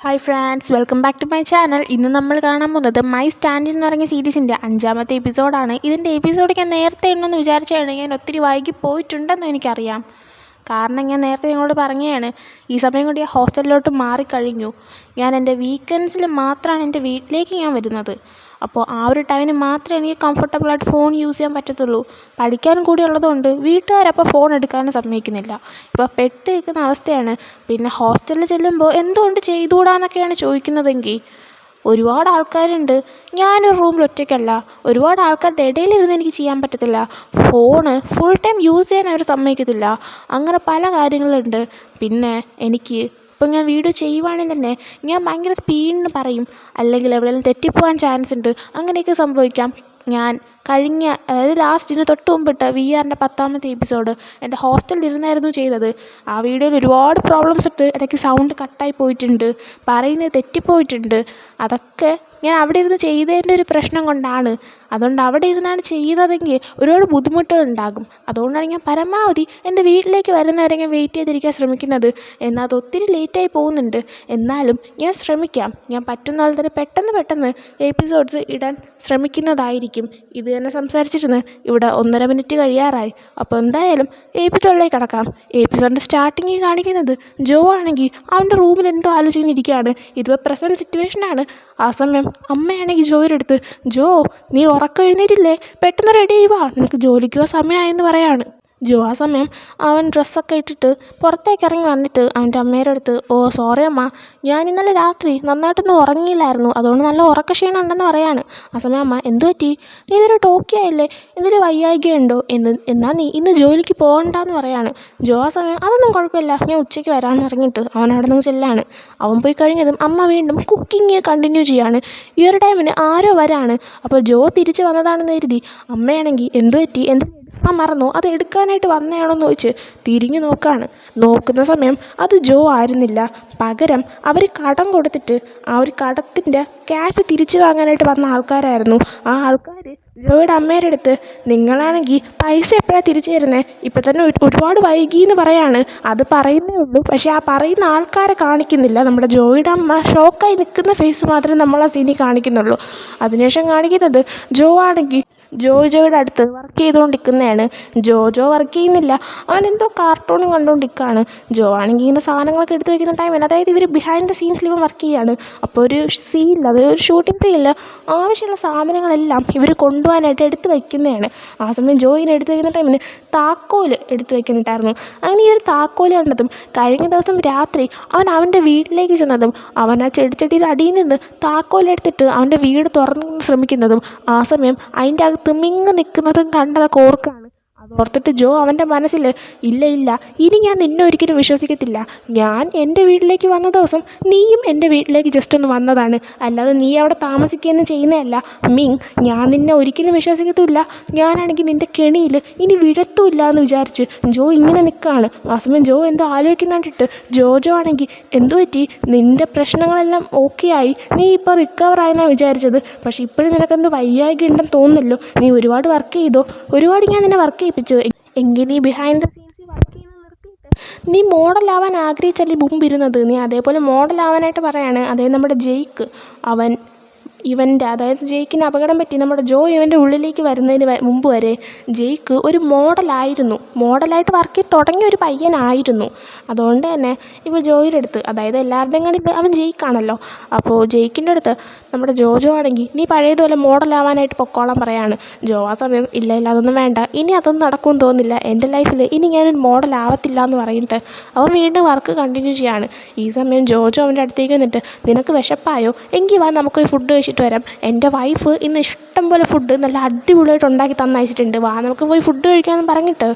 Hi friends, welcome back to my channel. ഇന്ന് നമ്മൾ കാണാൻ പോകുന്നത് മൈ സ്റ്റാൻഡ് എന്ന് പറഞ്ഞ സീരീസിൻ്റെ 5ാമത്തെ എപ്പിസോഡാണ്. ഇതിൻ്റെ എപ്പിസോഡ് ഞാൻ നേരത്തെ ഉണ്ടെന്ന് വിചാരിച്ചാണ്. ഞാൻ ഒത്തിരി വൈകി പോയിട്ടുണ്ടെന്ന് എനിക്കറിയാം. കാരണം ഞാൻ നേരത്തെ നിങ്ങളോട് പറഞ്ഞതാണ്, ഈ സമയം കൊണ്ട് ഞാൻ ഹോസ്റ്റലിലോട്ട് മാറിക്കഴിഞ്ഞു. ഞാൻ എൻ്റെ വീക്കെൻഡ്സിൽ മാത്രമാണ് എൻ്റെ വീട്ടിലേക്ക് ഞാൻ വരുന്നത്. അപ്പോൾ ആ ഒരു ടൈമിന് മാത്രമേ എനിക്ക് കംഫർട്ടബിളായിട്ട് ഫോൺ യൂസ് ചെയ്യാൻ പറ്റത്തുള്ളൂ. പഠിക്കാൻ കൂടി ഉള്ളതുകൊണ്ട് വീട്ടുകാരപ്പോൾ ഫോൺ എടുക്കാനും സമ്മതിക്കുന്നില്ല. ഇപ്പോൾ പെട്ട് നിൽക്കുന്ന അവസ്ഥയാണ്. പിന്നെ ഹോസ്റ്റലിൽ ചെല്ലുമ്പോൾ എന്തുകൊണ്ട് ചെയ്തുകൂടാന്നൊക്കെയാണ് ചോദിക്കുന്നതെങ്കിൽ, ഒരുപാട് ആൾക്കാരുണ്ട്. ഞാനൊരു റൂമിൽ ഒറ്റയ്ക്കല്ല. ഒരുപാട് ആൾക്കാരുടെ ഇടയിലിരുന്ന് എനിക്ക് ചെയ്യാൻ പറ്റത്തില്ല. ഫോണ് ഫുൾ ടൈം യൂസ് ചെയ്യാൻ അവർ സമ്മതിക്കത്തില്ല. അങ്ങനെ പല കാര്യങ്ങളുണ്ട്. പിന്നെ എനിക്ക് ഇപ്പം ഞാൻ വീഡിയോ ചെയ്യുവാണെങ്കിൽ തന്നെ ഞാൻ ഭയങ്കര സ്പീഡിന് പറയും, അല്ലെങ്കിൽ എവിടെയെങ്കിലും തെറ്റിപ്പോകാൻ ചാൻസ് ഉണ്ട്. അങ്ങനെയൊക്കെ സംഭവിക്കാം. ഞാൻ കഴിഞ്ഞ ലാസ്റ്റിന് തൊട്ട് മുമ്പിട്ട് VR-ൻ്റെ 10ാമത്തെ എപ്പിസോഡ് എൻ്റെ ഹോസ്റ്റലിൽ ഇരുന്നായിരുന്നു ചെയ്തത്. ആ വീഡിയോയിൽ ഒരുപാട് പ്രോബ്ലംസ് ഉണ്ട്. ഇടയ്ക്ക് സൗണ്ട് കട്ടായി പോയിട്ടുണ്ട്, പറയുന്നത് തെറ്റിപ്പോയിട്ടുണ്ട്. അതൊക്കെ ഞാൻ അവിടെ ഇരുന്ന് ചെയ്തതിൻ്റെ ഒരു പ്രശ്നം കൊണ്ടാണ്. അതുകൊണ്ട് അവിടെ ഇരുന്നാണ് ചെയ്യുന്നതെങ്കിൽ ഒരുപാട് ബുദ്ധിമുട്ടുകളുണ്ടാകും. അതുകൊണ്ടാണ് ഞാൻ പരമാവധി എൻ്റെ വീട്ടിലേക്ക് വരുന്നവരെ ഞാൻ വെയിറ്റ് ചെയ്തിരിക്കാൻ ശ്രമിക്കുന്നത്. എന്നാൽ അത് ഒത്തിരി ലേറ്റായി പോകുന്നുണ്ട്. എന്നാലും ഞാൻ ശ്രമിക്കാം. ഞാൻ പറ്റുന്ന പോലെ തന്നെ പെട്ടെന്ന് എപ്പിസോഡ്സ് ഇടാൻ ശ്രമിക്കുന്നതായിരിക്കും. ഇത് തന്നെ സംസാരിച്ചിരുന്ന് ഇവിടെ 1.5 മിനിറ്റ് കഴിയാറായി. അപ്പോൾ എന്തായാലും എപ്പിസോഡിലേക്ക് കടക്കാം. എപ്പിസോഡിൻ്റെ സ്റ്റാർട്ടിങ്ങിൽ കാണിക്കുന്നത് ജോ ആണെങ്കിൽ അവൻ്റെ റൂമിൽ എന്തോ ആലോചിച്ചിരിക്കുകയാണ്. ഇതിപ്പോൾ പ്രസൻറ്റ് സിറ്റുവേഷനാണ്. ആ സമയം അമ്മയാണെങ്കിൽ ജോയുടെ അടുത്ത്, ജോ നീ ഉറക്കം എഴുന്നേറ്റില്ലേ, പെട്ടെന്ന് റെഡി ആയി വാ, നിനക്ക് ജോലിക്ക് പോകാൻ സമയമായെന്ന് പറയാണ്. ജോ ആ സമയം അവൻ ഡ്രസ്സൊക്കെ ഇട്ടിട്ട് പുറത്തേക്ക് ഇറങ്ങി വന്നിട്ട് അവൻ്റെ അമ്മയുടെ അടുത്ത്, ഓ സോറി അമ്മ, ഞാൻ ഇന്നലെ രാത്രി നന്നായിട്ടൊന്നും ഉറങ്ങിയില്ലായിരുന്നു, അതുകൊണ്ട് നല്ല ഉറക്കക്ഷീണം ഉണ്ടെന്ന് പറയാണ്. ആ സമയം അമ്മ, എന്തു പറ്റി, നീ ഇതൊരു ടോക്കിയായില്ലേ, എന്തൊരു വയ്യായികയുണ്ടോ എന്നാൽ നീ ഇന്ന് ജോലിക്ക് പോകണ്ടെന്ന് പറയാണ്. ജോ ആ സമയം, അതൊന്നും കുഴപ്പമില്ല, ഞാൻ ഉച്ചയ്ക്ക് വരാമെന്ന് ഇറങ്ങിയിട്ട് അവൻ അവിടെ നിന്ന് ചെല്ലാണ്. അവൻ പോയി കഴിഞ്ഞതും അമ്മ വീണ്ടും കുക്കിങ് കണ്ടിന്യൂ ചെയ്യാണ്. ഈ ഒരു ടൈമിന് ആരോ വരാണ്. അപ്പോൾ ജോ തിരിച്ച് വന്നതാണെന്ന് കരുതി അമ്മയാണെങ്കിൽ എന്തു പറ്റി, മറന്നോ, അത് എടുക്കാനായിട്ട് വന്നതാണോ എന്ന് ചോദിച്ച് തിരിഞ്ഞു നോക്കുന്ന സമയം അത് ജോ ആയിരുന്നില്ല. പകരം അവർ കടം കൊടുത്തിട്ട് ആ ഒരു കടത്തിൻ്റെ ക്യാഷ് തിരിച്ചു വാങ്ങാനായിട്ട് വന്ന ആൾക്കാരായിരുന്നു. ആ ആൾക്കാർ ജോയുടെ അമ്മയുടെ അടുത്ത്, നിങ്ങളാണെങ്കിൽ പൈസ എപ്പോഴാണ് തിരിച്ചു തരുന്നത്, ഇപ്പം തന്നെ ഒരുപാട് വൈകിയെന്ന് പറയാണ്. അത് പറയുന്നേ ഉള്ളൂ, പക്ഷേ ആ പറയുന്ന ആൾക്കാരെ കാണിക്കുന്നില്ല. നമ്മുടെ ജോയുടെ അമ്മ ഷോക്കായി നിൽക്കുന്ന ഫേസ് മാത്രമേ നമ്മൾ ആ സീനിൽ കാണിക്കുന്നുള്ളൂ. അതിനുശേഷം കാണിക്കുന്നത് ജോ ആണെങ്കിൽ ജോയുടെ അടുത്ത് വർക്ക് ചെയ്തുകൊണ്ടിരിക്കുന്നതാണ്. ജോ വർക്ക് ചെയ്യുന്നില്ല, അവൻ എന്തോ കാർട്ടൂണും കണ്ടുകൊണ്ടിരിക്കുകയാണ്. ജോ ആണെങ്കിൽ ഇങ്ങനെ സാധനങ്ങളൊക്കെ എടുത്ത് വയ്ക്കുന്ന ടൈമിന്, അതായത് ഇവർ ബിഹൈൻഡ് ദ സീൻസിൽ ഇവൻ വർക്ക് ചെയ്യുകയാണ്. അപ്പോൾ ഒരു സീനിൽ, അതായത് ഒരു ഷൂട്ടിംഗ് സീനിൽ ആവശ്യമുള്ള സാധനങ്ങളെല്ലാം ഇവർ കൊണ്ടുപോകാനായിട്ട് എടുത്ത് വയ്ക്കുന്നതാണ്. ആ സമയം ജോ ഇങ്ങനെ എടുത്ത് വയ്ക്കുന്ന ടൈമിന് താക്കോൽ എടുത്ത് വയ്ക്കുന്നുണ്ടായിരുന്നു. അങ്ങനെ ഈ ഒരു താക്കോൽ കണ്ടതും കഴിഞ്ഞ ദിവസം രാത്രി അവൻ്റെ വീട്ടിലേക്ക് ചെന്നതും അവൻ ആ ചെടിച്ചട്ടിയുടെ അടിയിൽ നിന്ന് താക്കോലെടുത്തിട്ട് അവൻ്റെ വീട് തുറന്നു ശ്രമിക്കുന്നതും ആ സമയം അതിൻ്റെ അകത്ത് മിങ്ങ് നിൽക്കുന്നതും കണ്ടതൊക്കെ ഓർക്കുകയാണ്. അതോർത്തിട്ട് ജോ അവൻ്റെ മനസ്സിൽ, ഇല്ല, ഇനി ഞാൻ നിന്നെ ഒരിക്കലും വിശ്വസിക്കത്തില്ല. ഞാൻ എൻ്റെ വീട്ടിലേക്ക് വന്ന ദിവസം നീയും എൻ്റെ വീട്ടിലേക്ക് ജസ്റ്റ് ഒന്ന് വന്നതാണ്, അല്ലാതെ നീ അവിടെ താമസിക്കുകയൊന്നും ചെയ്യുന്നതല്ല. ഞാൻ നിന്നെ ഒരിക്കലും വിശ്വസിക്കത്തില്ല. ഞാനാണെങ്കിൽ നിൻ്റെ കെണിയിൽ ഇനി വിഴത്തുമില്ല എന്ന് വിചാരിച്ച് ജോ ഇങ്ങനെ നിൽക്കുകയാണ്. ആ സമയം ജോ എന്തോ ആലോചിക്കുന്ന കണ്ടിട്ട് ജോ ആണെങ്കിൽ, എന്തു പറ്റി, നിൻ്റെ പ്രശ്നങ്ങളെല്ലാം ഓക്കെ ആയി, നീ ഇപ്പോൾ റിക്കവറായെന്നാണ് വിചാരിച്ചത്, പക്ഷേ ഇപ്പോഴും നിനക്കെന്തോ വയ്യായ്ക ഉണ്ടെന്ന് തോന്നുന്നല്ലോ, നീ ഒരുപാട് വർക്ക് ചെയ്തോ, ഒരുപാട് ഞാൻ നിന്നെ വർക്ക് ചെയ്യിപ്പിച്ചു, എങ്കിൽ നീ ബിഹൈൻഡ് ദ സീൻസിൽ വർക്ക് ചെയ്യുന്നത് നിർത്തിയിട്ട് നീ മോഡലാവാൻ ആഗ്രഹിച്ചല്ലേ മുമ്പിരുന്നത്, നീ അതേപോലെ മോഡലാവാനായിട്ട് പറയാണ്. അതായത് നമ്മുടെ ജെയ്ക്ക്, അതായത് ജെയ്ക്കിന് അപകടം പറ്റി നമ്മുടെ ജോ ഇവൻ്റെ ഉള്ളിലേക്ക് വരുന്നതിന് മുമ്പ് വരെ ജെയ്ക്ക് ഒരു മോഡലായിട്ട് വർക്ക് ചെയ്ത് തുടങ്ങിയ ഒരു പയ്യനായിരുന്നു. അതുകൊണ്ട് തന്നെ ഇപ്പോൾ ജോയുടെ അടുത്ത്, അതായത് എല്ലാവരുടെയും കണ്ടിട്ട് അവൻ ജെയ്ക്കാണല്ലോ, അപ്പോൾ ജെയ്ക്കിൻ്റെ അടുത്ത് നമ്മുടെ ജോ ആണെങ്കിൽ നീ പഴയതുപോലെ മോഡലാവാനായിട്ട് പൊക്കോളാൻ പറയാണ്. ജോ ആ സമയം, ഇല്ല അതൊന്നും വേണ്ട, ഇനി അതൊന്നും നടക്കുമെന്ന് തോന്നുന്നില്ല, എൻ്റെ ലൈഫിൽ ഇനി ഞാനൊരു മോഡലാവത്തില്ല എന്ന് പറഞ്ഞിട്ട് അവൻ വീണ്ടും വർക്ക് കണ്ടിന്യൂ ചെയ്യാണ്. ഈ സമയം ജോ അവൻ്റെ അടുത്തേക്ക് വന്നിട്ട്, നിനക്ക് വിശപ്പായോ, എങ്കിൽ വാ നമുക്കൊരു ഫുഡ് കഴിച്ചിട്ട് വരാം, എൻ്റെ വൈഫ് ഇന്ന് ഇഷ്ടം പോലെ ഫുഡ് നല്ല അടിപൊളിയായിട്ട് ഉണ്ടാക്കി തന്നയച്ചിട്ടുണ്ട്, വാ നമുക്ക് പോയി ഫുഡ് കഴിക്കാമെന്ന് പറഞ്ഞിട്ട്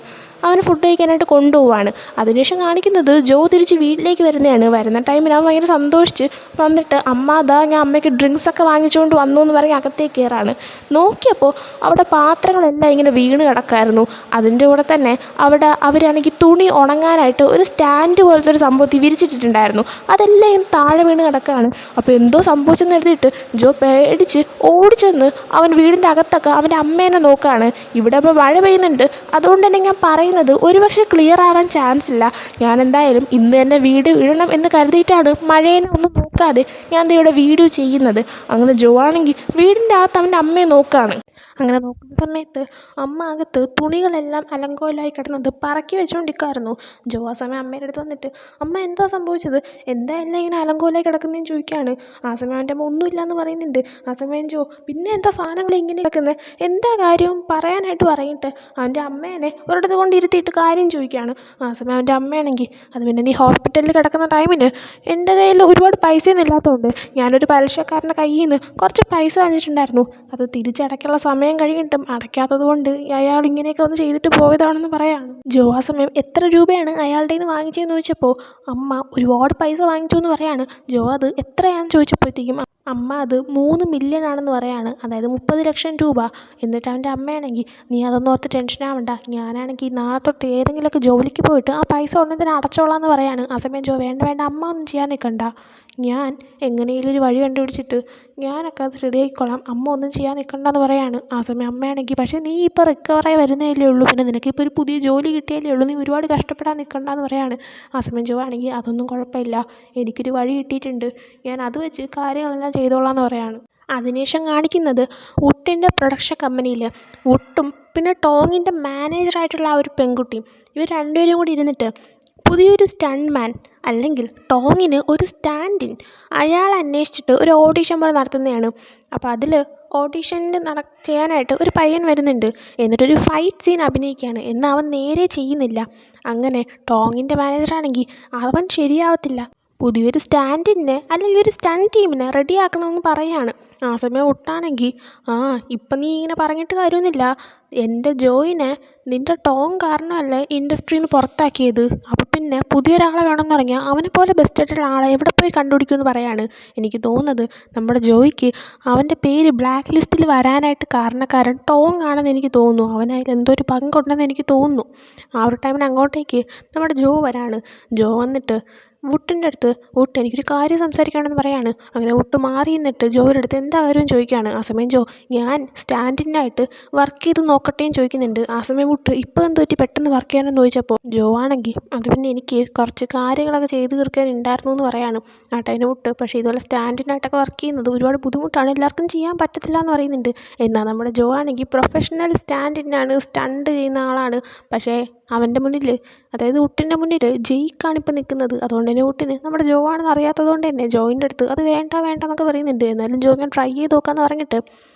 അവന് ഫുഡ് കഴിക്കാനായിട്ട് കൊണ്ടുപോവാണ്. അതിനുശേഷം കാണിക്കുന്നത് ജോ തിരിച്ച് വീട്ടിലേക്ക് വരുന്നതാണ്. വരുന്ന ടൈമിൽ അവൻ ഭയങ്കര സന്തോഷിച്ച് വന്നിട്ട്, അമ്മ അതാ ഞാൻ അമ്മയ്ക്ക് ഡ്രിങ്ക്സൊക്കെ വാങ്ങിച്ചുകൊണ്ട് വന്നു എന്ന് പറഞ്ഞ് അകത്തേക്ക് കയറാണ്. നോക്കിയപ്പോൾ അവിടെ പാത്രങ്ങളെല്ലാം ഇങ്ങനെ വീണ് കിടക്കായിരുന്നു. അതിൻ്റെ കൂടെ തന്നെ അവിടെ അവരാണെങ്കിൽ തുണി ഉണങ്ങാനായിട്ട് ഒരു സ്റ്റാൻഡ് പോലത്തെ ഒരു സംഭവത്തിൽ വിരിച്ചിട്ടിട്ടുണ്ടായിരുന്നു. അതെല്ലാം ഇങ്ങനെ താഴെ വീണ് കിടക്കുകയാണ്. അപ്പോൾ എന്തോ സംഭവിച്ചെന്ന് എഴുതിയിട്ട് ജോ പേടിച്ച് ഓടിച്ചെന്ന് അവൻ വീടിൻ്റെ അകത്തൊക്കെ അവൻ്റെ അമ്മേനെ നോക്കുകയാണ്. ഇവിടെ അപ്പോൾ മഴ പെയ്യുന്നുണ്ട്, അതുകൊണ്ട് തന്നെ ഞാൻ പറയുന്നത് ഒരുപക്ഷെ ക്ലിയർ ആവാൻ ചാൻസ് ഇല്ല. ഞാൻ എന്തായാലും ഇന്ന് തന്നെ വീഡിയോ ഇടണം എന്ന് കരുതിയിട്ടാണ് മഴേനെ ഒന്നും നോക്കാതെ ഞാൻ ദേ ഇവിടെ വീഡിയോ ചെയ്യുന്നത്. അങ്ങനെ ജോ ആണെങ്കിൽ വീടിൻ്റെ അകത്ത് അവൻ്റെ അമ്മയെ നോക്കുകയാണ്. അങ്ങനെ നോക്കുന്ന സമയത്ത് അമ്മ അകത്ത് തുണികളെല്ലാം അലങ്കോലമായി കിടന്നത് പറക്കി വെച്ചുകൊണ്ടിരിക്കുമായിരുന്നു. ജോ ആ സമയം അമ്മയുടെ അടുത്ത് വന്നിട്ട്, അമ്മ എന്താ സംഭവിച്ചത്, എന്താ എല്ലാം ഇങ്ങനെ അലങ്കോലമായി കിടക്കുന്നതെന്ന് ചോദിക്കുകയാണ്. ആ സമയം അവൻ്റെ അമ്മ ഒന്നുമില്ല എന്ന് പറയുന്നുണ്ട്. ആ സമയം ജോ, പിന്നെ എന്താ സാധനങ്ങൾ ഇങ്ങനെ കിടക്കുന്നത്, എന്താ കാര്യവും പറയാനായിട്ട് പറഞ്ഞിട്ട് അവൻ്റെ അമ്മേനെ ഒരിടത്ത് കൊണ്ടിരുത്തിയിട്ട് കാര്യം ചോദിക്കുകയാണ്. ആ സമയം അവൻ്റെ അമ്മയാണെങ്കിൽ, അത് പിന്നെ നീ ഹോസ്പിറ്റലിൽ കിടക്കുന്ന ടൈമിന് എൻ്റെ കയ്യിൽ ഒരുപാട് പൈസയൊന്നും ഇല്ലാത്തതുകൊണ്ട് ഞാനൊരു പലിശക്കാരൻ്റെ കയ്യിൽ നിന്ന് കുറച്ച് പൈസ വാങ്ങിച്ചിട്ടുണ്ടായിരുന്നു. അത് തിരിച്ചടയ്ക്കാനുള്ള സമയം കഴിഞ്ഞിട്ടും അടയ്ക്കാത്തത് കൊണ്ട് അയാൾ ഇങ്ങനെയൊക്കെ ഒന്ന് ചെയ്തിട്ട് പോയതാണെന്ന് പറയാണ്. ജോ ആ സമയം എത്ര രൂപയാണ് അയാളുടെ നിന്ന് വാങ്ങിച്ചതെന്ന് ചോദിച്ചപ്പോൾ അമ്മ ഒരുപാട് പൈസ വാങ്ങിച്ചു എന്ന് പറയാണ്. ജോ അത് എത്രയാണെന്ന് ചോദിച്ചപ്പോഴത്തേക്കും അമ്മ അത് 3 മില്യൺ ആണെന്ന് പറയാണ്, അതായത് 30 ലക്ഷം രൂപ. എന്നിട്ട് അവൻ്റെ അമ്മയാണെങ്കിൽ, നീ അതൊന്നും ഓർത്ത് ടെൻഷൻ ആവണ്ട, ഞാനാണെങ്കിൽ നാളെ തൊട്ട് ഏതെങ്കിലുമൊക്കെ ജോലിക്ക് പോയിട്ട് ആ പൈസ ഉടനെ തന്നെ അടച്ചോളാം എന്ന് പറയാണ്. ആ സമയം ജോ, വേണ്ട വേണ്ട അമ്മ ഒന്നും ചെയ്യാൻ നിൽക്കണ്ട, ഞാൻ എങ്ങനെയെങ്കിലും ഒരു വഴി കണ്ടുപിടിച്ചിട്ട് ഞാനൊക്കെ അത് റെഡി ആയിക്കോളാം, അമ്മ ഒന്നും ചെയ്യാൻ നിൽക്കണ്ടെന്ന് പറയാണ്. ആ സമയം അമ്മയാണെങ്കിൽ, പക്ഷേ നീ ഇപ്പോൾ റിക്കവറായി വരുന്നതല്ലേ ഉള്ളൂ, പിന്നെ നിനക്കിപ്പോൾ ഒരു പുതിയ ജോലി കിട്ടിയല്ലേ ഉള്ളൂ, നീ ഒരുപാട് കഷ്ടപ്പെടാൻ നിൽക്കണ്ടെന്ന് പറയാണ്. ആ സമയം ജോ ആണെങ്കിൽ, അതൊന്നും കുഴപ്പമില്ല, എനിക്കൊരു വഴി കിട്ടിയിട്ടുണ്ട്, ഞാൻ അത് വെച്ച് കാര്യങ്ങളെല്ലാം ചെയ്തോളാം എന്ന് പറയാണ്. അതിനുശേഷം കാണിക്കുന്നത് വുഡിൻ്റെ പ്രൊഡക്ഷൻ കമ്പനിയിൽ വുഡും പിന്നെ ടോങ്ങിൻ്റെ മാനേജറായിട്ടുള്ള ആ ഒരു പെൺകുട്ടിയും ഇവർ രണ്ടുപേരും കൂടി ഇരുന്നിട്ട് പുതിയൊരു സ്റ്റണ്ട് മാൻ അല്ലെങ്കിൽ ടോങ്ങിന് ഒരു സ്റ്റാൻഡിൻ അയാളെ അന്വേഷിച്ചിട്ട് ഒരു ഓഡിഷൻ പോലെ നടത്തുന്നതാണ്. അപ്പോൾ അതിൽ ഓഡിഷന് ചെയ്യാനായിട്ട് ഒരു പയ്യൻ വരുന്നുണ്ട്. എന്നിട്ടൊരു ഫൈറ്റ് സീൻ അഭിനയിക്കുകയാണ്. എന്നാൽ അവൻ നേരെ ചെയ്യുന്നില്ല. അങ്ങനെ ടോങ്ങിൻ്റെ മാനേജറാണെങ്കിൽ അവൻ ശരിയാവത്തില്ല, പുതിയൊരു സ്റ്റാൻഡിനെ അല്ലെങ്കിൽ ഒരു സ്റ്റണ്ട് ടീമിനെ റെഡിയാക്കണമെന്ന് പറയാണ്. ആ സമയം ഒട്ടാണെങ്കിൽ, ഇപ്പം നീ ഇങ്ങനെ പറഞ്ഞിട്ട് കാര്യമൊന്നുമില്ല, എൻ്റെ ജോയിനെ നിൻ്റെ ടോങ് കാരണമല്ലേ ഇൻഡസ്ട്രിയിൽ നിന്ന് പുറത്താക്കിയത്, അപ്പോൾ പിന്നെ പുതിയൊരാളെ വേണമെന്ന് പറഞ്ഞാൽ അവനെപ്പോലെ ബെസ്റ്റായിട്ടുള്ള ആളെ എവിടെ പോയി കണ്ടുപിടിക്കുമെന്ന് പറയാണ്. എനിക്ക് തോന്നുന്നത് നമ്മുടെ ജോയിക്ക് അവൻ്റെ പേര് ബ്ലാക്ക് ലിസ്റ്റിൽ വരാനായിട്ട് കാരണക്കാരൻ ടോങ് ആണെന്ന് എനിക്ക് തോന്നുന്നു. അവനതിൽ എന്തോ ഒരു പങ്കുണ്ടെന്ന് എനിക്ക് തോന്നുന്നു. ആ ഒരു ടൈമിന് അങ്ങോട്ടേക്ക് നമ്മുടെ ജോ വരാണ്. ജോ വന്നിട്ട് വുഡിൻ്റെ അടുത്ത്, വുഡ് എനിക്കൊരു കാര്യം സംസാരിക്കണമെന്ന് പറയാണ്. അങ്ങനെ വുഡ് മാറി നിന്നിട്ട് ജോയുടെ അടുത്ത് എന്താ കാര്യം ചോദിക്കുകയാണ്. ആ സമയം ജോ, ഞാൻ സ്റ്റാൻഡിനായിട്ട് വർക്ക് ചെയ്ത് നോക്കട്ടേന്ന് ചോദിക്കുന്നുണ്ട്. ആ സമയം വുഡ്, ഇപ്പോൾ എന്ത് പറ്റി പെട്ടെന്ന് വർക്ക് ചെയ്യാനെന്ന് ചോദിച്ചപ്പോൾ ജോ ആണെങ്കിൽ, അത് പിന്നെ എനിക്ക് കുറച്ച് കാര്യങ്ങളൊക്കെ ചെയ്ത് തീർക്കാനുണ്ടായിരുന്നു എന്ന് പറയാണ്. ആ ടൈമിന് വുഡ്, പക്ഷേ ഇതുപോലെ സ്റ്റാൻഡിനായിട്ടൊക്കെ വർക്ക് ചെയ്യുന്നത് ഒരുപാട് ബുദ്ധിമുട്ടാണ്, എല്ലാവർക്കും ചെയ്യാൻ പറ്റത്തില്ല എന്ന് പറയുന്നുണ്ട്. എന്നാൽ നമ്മുടെ ജോ ആണെങ്കിൽ പ്രൊഫഷണൽ സ്റ്റാൻഡിനാണ്, സ്റ്റണ്ട് ചെയ്യുന്ന ആളാണ്. പക്ഷേ അവൻ്റെ മുന്നിൽ, അതായത് വുഡിൻ്റെ മുന്നിൽ ജെയ്ക്കാണ് ഇപ്പോൾ നിൽക്കുന്നത്. അതുകൊണ്ട് തന്നെ വുഡിന് നമ്മുടെ ജോ ആണെന്ന് അറിയാത്തത് കൊണ്ട് തന്നെ ജോയിൻ്റെ അടുത്ത് അത് വേണ്ട വേണ്ട എന്നൊക്കെ പറയുന്നുണ്ട്. എന്നാലും ജോ ഞാൻ ട്രൈ ചെയ്ത് നോക്കാമെന്ന് പറഞ്ഞിട്ട്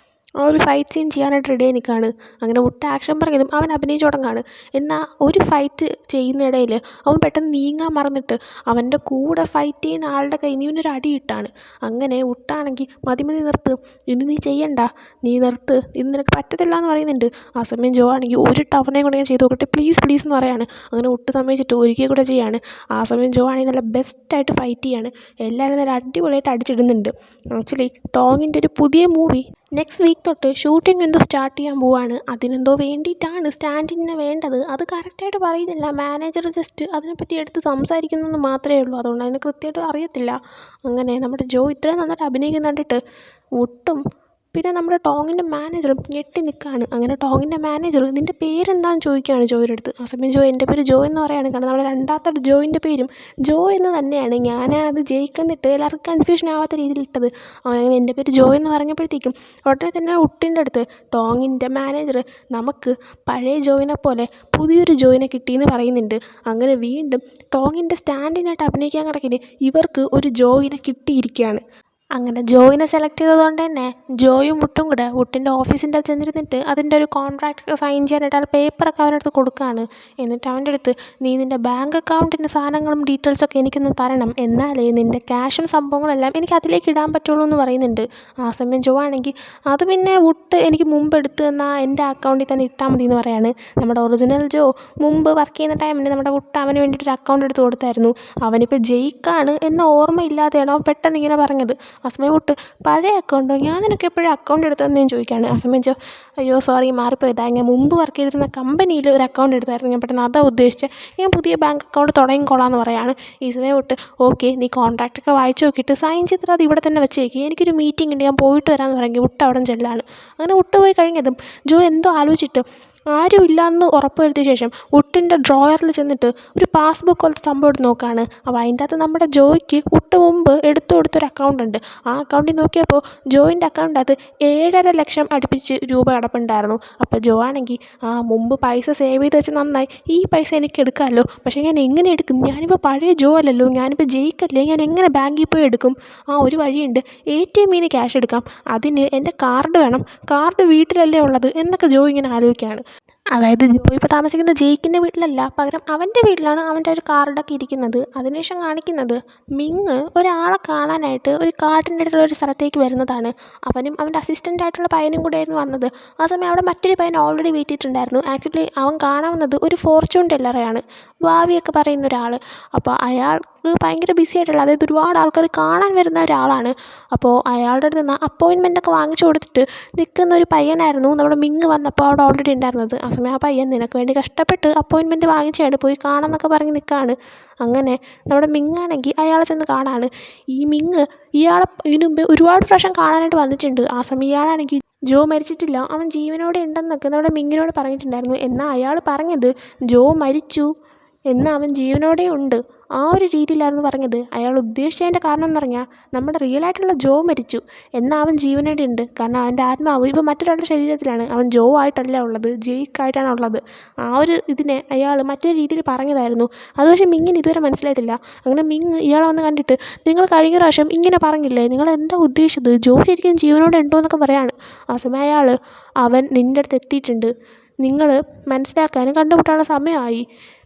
ആ ഒരു ഫൈറ്റ് സീൻ ചെയ്യാനായിട്ട് റെഡി ആയി നിൽക്കുകയാണ്. അങ്ങനെ വുഡ് ആക്ഷൻ പറഞ്ഞതും അവൻ അഭിനയിച്ച് തുടങ്ങുകയാണ്. എന്നാൽ ഒരു ഫൈറ്റ് ചെയ്യുന്നിടയിൽ അവൻ പെട്ടെന്ന് നീങ്ങാൻ മറന്നിട്ട് അവൻ്റെ കൂടെ ഫൈറ്റ് ചെയ്യുന്ന ആളുടെ കയ്യിൽ നിന്ന് ഇവനൊരു അടി ഇട്ടാണ്. അങ്ങനെ വുഡാണെങ്കിൽ, മതി മതി നിർത്ത്, ഇനി നീ ചെയ്യണ്ട, നീ നിർത്ത്, ഇത് നിനക്ക് പറ്റത്തില്ല എന്ന് പറയുന്നുണ്ട്. ആ സമയം ജോ ആണെങ്കിൽ, ഒരു ടവണയും കൂടെ ഞാൻ ചെയ്ത് നോക്കട്ടെ പ്ലീസ് പ്ലീസ് എന്ന് പറയാണ്. അങ്ങനെ വുഡ് സമ്മതിച്ചിട്ട് ഒരിക്കൽ കൂടെ ചെയ്യാണ്. ആ സമയം ജോ ആണെങ്കിൽ നല്ല ബെസ്റ്റായിട്ട് ഫൈറ്റ് ചെയ്യാണ്. എല്ലാവരും നല്ല അടിപൊളിയായിട്ട് അടിച്ചിടുന്നുണ്ട്. ആക്ച്വലി ടോങ്ങിൻ്റെ ഒരു പുതിയ മൂവി നെക്സ്റ്റ് വീക്ക് തൊട്ട് ഷൂട്ടിംഗ് എന്തോ സ്റ്റാർട്ട് ചെയ്യാൻ പോവാണ്. അതിനെന്തോ വേണ്ടിയിട്ടാണ് സ്റ്റാൻഡിനെ വേണ്ടത്, അത് കറക്റ്റായിട്ട് പറയുന്നില്ല. മാനേജർ ജസ്റ്റ് അതിനെപ്പറ്റി എടുത്ത് സംസാരിക്കുന്നതെന്ന് മാത്രമേ ഉള്ളൂ, അതുകൊണ്ട് അതിന് കൃത്യമായിട്ട് അറിയത്തില്ല. അങ്ങനെ നമ്മുടെ ജോ ഇത്രയും നന്നായിട്ട് അഭിനയിക്കുന്ന കണ്ടിട്ട് വുഡും പിന്നെ നമ്മുടെ ടോങ്ങിൻ്റെ മാനേജറും ഞെട്ടി നിൽക്കുകയാണ്. അങ്ങനെ ടോങ്ങിൻ്റെ മാനേജർ, നിൻ്റെ പേരെന്താണെന്ന് ചോദിക്കുകയാണ് ജോയുടെ അടുത്ത്. ആ സമയം ജോ, എൻ്റെ പേര് ജോ എന്ന് പറയാണ്. കാരണം നമ്മുടെ രണ്ടാമത്തെ ജോയിൻ്റെ പേരും ജോ എന്ന് തന്നെയാണ്, ഞാനത് ജയിക്കുന്നിട്ട് എല്ലാവർക്കും കൺഫ്യൂഷൻ ആവാത്ത രീതിയിൽ ഇട്ടത്. അങ്ങനെ എൻ്റെ പേര് ജോ എന്ന് പറഞ്ഞപ്പോഴത്തേക്കും ഉടനെ തന്നെ വുഡിൻ്റെ അടുത്ത് ടോങ്ങിൻ്റെ മാനേജർ, നമുക്ക് പഴയ ജോയിനെ പോലെ പുതിയൊരു ജോയിനെ കിട്ടിയെന്ന് പറയുന്നുണ്ട്. അങ്ങനെ വീണ്ടും ടോങ്ങിൻ്റെ സ്റ്റാൻഡിനായിട്ട് അഭിനയിക്കാൻ കിടക്കിന് ഇവർക്ക് ഒരു ജോയിനെ കിട്ടിയിരിക്കുകയാണ്. അങ്ങനെ ജോയിനെ സെലക്ട് ചെയ്തതുകൊണ്ട് തന്നെ ജോയും വുഡും കൂടെ വുഡിൻ്റെ ഓഫീസിൻ്റെ ചെന്നിരുന്നിട്ട് അതിൻ്റെ ഒരു കോൺട്രാക്റ്റൊക്കെ സൈൻ ചെയ്യാനായിട്ട് ആ പേപ്പറൊക്കെ അവൻ്റെ അടുത്ത് കൊടുക്കുകയാണ്. എന്നിട്ട് അവൻ്റെ അടുത്ത്, നീ നിൻ്റെ ബാങ്ക് അക്കൗണ്ടിൻ്റെ സാധനങ്ങളും ഡീറ്റെയിൽസൊക്കെ എനിക്കൊന്ന് തരണം, എന്നാലേ നിൻ്റെ ക്യാഷും സംഭവങ്ങളെല്ലാം എനിക്ക് അതിലേക്ക് ഇടാൻ പറ്റുള്ളൂ എന്ന് പറയുന്നുണ്ട്. ആ സമയം ജോ ആണെങ്കിൽ, അത് പിന്നെ വുഡ് എനിക്ക് മുമ്പ് എടുത്ത് തന്നാൽ എൻ്റെ അക്കൗണ്ടിൽ തന്നെ ഇട്ടാൽ മതി എന്ന് പറയാണ്. നമ്മുടെ ഒറിജിനൽ ജോ മുമ്പ് വർക്ക് ചെയ്യുന്ന ടൈമിന് നമ്മുടെ വുഡ് അവന് വേണ്ടിയിട്ടൊരു അക്കൗണ്ട് എടുത്ത് കൊടുത്തായിരുന്നു. അവനിപ്പോൾ ജയിക്കാണ് എന്ന ഓർമ്മയില്ലാതെയാണ് അവൻ പെട്ടെന്ന് ഇങ്ങനെ പറഞ്ഞത്. ആ സമയം വുഡ്, പഴയ അക്കൗണ്ടോ, ഞാൻ നിനക്ക് എപ്പോഴും അക്കൗണ്ട് എടുത്തതെന്ന് ഞാൻ ചോദിക്കുകയാണ്. ആ സമയം ജോ, അയ്യോ സോറി മാറിപ്പോയതാ, ഞാൻ മുമ്പ് വർക്ക് ചെയ്തിരുന്ന കമ്പനിയിൽ ഒരു അക്കൗണ്ട് എടുത്തായിരുന്നു, ഞാൻ പെട്ടെന്ന് അതാ ഉദ്ദേശിച്ചത്, ഞാൻ പുതിയ ബാങ്ക് അക്കൗണ്ട് തുടങ്ങിക്കോളാമെന്ന് പറയാണ്. ഈ സമയം വുഡ്, ഓക്കെ നീ കോൺട്രാക്റ്റൊക്കെ വായിച്ച് നോക്കിയിട്ട് സൈൻ ചെയ്തിട്ട് അത് ഇവിടെ തന്നെ വെച്ചേക്ക്, എനിക്കൊരു മീറ്റിംഗ് ഉണ്ട്, ഞാൻ പോയിട്ട് വരാമെന്ന് പറയുമെങ്കിൽ വുഡ് അവിടെ ചെല്ലാണ്. അങ്ങനെ വുഡ് പോയി കഴിഞ്ഞതും ജോ എന്തോ ആലോചിച്ചിട്ട് ആരും ഇല്ലയെന്ന് ഉറപ്പ് വരുത്തിയ ശേഷം ഉട്ടിൻ്റെ ഡ്രോയറിൽ ചെന്നിട്ട് ഒരു പാസ്ബുക്ക് പോലത്തെ സംഭവം എടുത്ത് നോക്കുകയാണ്. അപ്പോൾ അതിൻ്റെ അകത്ത് നമ്മുടെ ജോയ്ക്ക് ഉട്ട് മുമ്പ് എടുത്തു കൊടുത്തൊരു അക്കൗണ്ട് ഉണ്ട്. ആ അക്കൗണ്ടിൽ നോക്കിയപ്പോൾ ജോയിൻ്റെ അക്കൗണ്ടിനകത്ത് 7.5 ലക്ഷം അടുപ്പിച്ച് രൂപ കിടപ്പുണ്ടായിരുന്നു. അപ്പോൾ ജോ ആണെങ്കിൽ മുമ്പ് പൈസ സേവ് ചെയ്ത് വെച്ച് നന്നായി, ഈ പൈസ എനിക്ക് എടുക്കാമല്ലോ, പക്ഷേ ഞാൻ എങ്ങനെ എടുക്കും? ഞാനിപ്പോൾ പഴയ ജോ അല്ലല്ലോ, ഞാനിപ്പോൾ ജയിക്കല്ലേ, ഞാൻ എങ്ങനെ ബാങ്കിൽ പോയി എടുക്കും? ഒരു വഴിയുണ്ട്, ATMയിൽ നിന്ന് ക്യാഷ് എടുക്കാം, അതിന് എൻ്റെ കാർഡ് വേണം, കാർഡ് വീട്ടിലല്ലേ ഉള്ളത് എന്നൊക്കെ ജോ ഇങ്ങനെ ആലോചിക്കുകയാണ്. അതായത് ജോ ഇപ്പോൾ താമസിക്കുന്നത് ജെയ്ക്കിൻ്റെ വീട്ടിലല്ല, പകരം അവൻ്റെ വീട്ടിലാണ് അവൻ്റെ ഒരു കാർഡൊക്കെ ഇരിക്കുന്നത്. അതിനുശേഷം കാണിക്കുന്നത് മിങ് ഒരാളെ കാണാനായിട്ട് ഒരു കാട്ടിൻ്റെ ഇടയിലുള്ള ഒരു സ്ഥലത്തേക്ക് വരുന്നതാണ്. അവനും അവൻ്റെ അസിസ്റ്റൻ്റായിട്ടുള്ള പയ്യനും കൂടെയായിരുന്നു വന്നത്. ആ സമയം അവിടെ മറ്റൊരു പയ്യൻ ഓൾറെഡി വെയിറ്റ് ചെയ്തിട്ടുണ്ടായിരുന്നു. ആക്ച്വലി അവൻ കാണാവുന്നത് ഒരു ഫോർച്യൂൺ ടെല്ലറെയാണ്, ഭാവിയൊക്കെ പറയുന്ന ഒരാൾ. അപ്പോൾ അയാൾക്ക് ഭയങ്കര ബിസി ആയിട്ടുള്ള, അതായത് ഒരുപാട് ആൾക്കാർ കാണാൻ വരുന്ന ഒരാളാണ്. അപ്പോൾ അയാളുടെ അടുത്ത് നിന്ന് അപ്പോയിൻമെൻ്റൊക്കെ വാങ്ങിച്ചു കൊടുത്തിട്ട് നിൽക്കുന്ന ഒരു പയ്യനായിരുന്നു നമ്മുടെ മിങ് വന്നപ്പോൾ അവിടെ ഓൾറെഡി ഉണ്ടായിരുന്നത്. ആ സമയം ആ പയ്യൻ നിനക്ക് വേണ്ടി കഷ്ടപ്പെട്ട് അപ്പോയിൻമെൻറ്റ് വാങ്ങിച്ചാണ് പോയി കാണാമെന്നൊക്കെ പറഞ്ഞ് നിൽക്കുകയാണ്. അങ്ങനെ നമ്മുടെ മിങ്ങാണെങ്കിൽ അയാളെ ചെന്ന് കാണാണ്. ഈ മിങ് ഇയാളെ ഇതിനു മുമ്പ് ഒരുപാട് പ്രാവശ്യം കാണാനായിട്ട് വന്നിട്ടുണ്ട്. ആ സമയം ഇയാളാണെങ്കിൽ ജോ മരിച്ചിട്ടില്ല, അവൻ ജീവനോടെ ഉണ്ടെന്നൊക്കെ നമ്മുടെ മിങ്ങിനോട് പറഞ്ഞിട്ടുണ്ടായിരുന്നു. എന്നാൽ അയാൾ പറഞ്ഞത് ജോ മരിച്ചു, എന്നാൽ അവൻ ജീവനോടെ ഉണ്ട്, ആ ഒരു രീതിയിലായിരുന്നു പറഞ്ഞത്. അയാൾ ഉദ്ദേശിച്ചതിൻ്റെ കാരണം എന്ന് പറഞ്ഞാൽ നമ്മുടെ റിയൽ ആയിട്ടുള്ള ജോ മരിച്ചു, എന്നാൽ അവൻ ജീവനോടെ ഉണ്ട്. കാരണം അവൻ്റെ ആത്മാവ് ഇപ്പോൾ മറ്റൊരാളുടെ ശരീരത്തിലാണ്, അവൻ ജോ ആയിട്ടല്ല ഉള്ളത്, ജെയ്ക്കായിട്ടാണ് ഉള്ളത്. ആ ഒരു ഇതിനെ അയാൾ മറ്റൊരു രീതിയിൽ പറഞ്ഞതായിരുന്നു. അത് പക്ഷേ മിങ്ങിന് ഇതുവരെ മനസ്സിലായിട്ടില്ല. അങ്ങനെ മിങ് ഇയാളെ വന്ന് കണ്ടിട്ട്, നിങ്ങൾ കഴിഞ്ഞ പ്രാവശ്യം ഇങ്ങനെ പറഞ്ഞില്ലേ, നിങ്ങൾ എന്താ ഉദ്ദേശിച്ചത്, ജോ ശരിക്കും ജീവനോടെ ഉണ്ടോ എന്നൊക്കെ പറയാണ്. ആ സമയം അയാൾ, അവൻ നിൻ്റെ അടുത്ത് എത്തിയിട്ടുണ്ട്, നിങ്ങൾ മനസ്സിലാക്കാനും കണ്ടുമുട്ടാനുള്ള സമയമായി,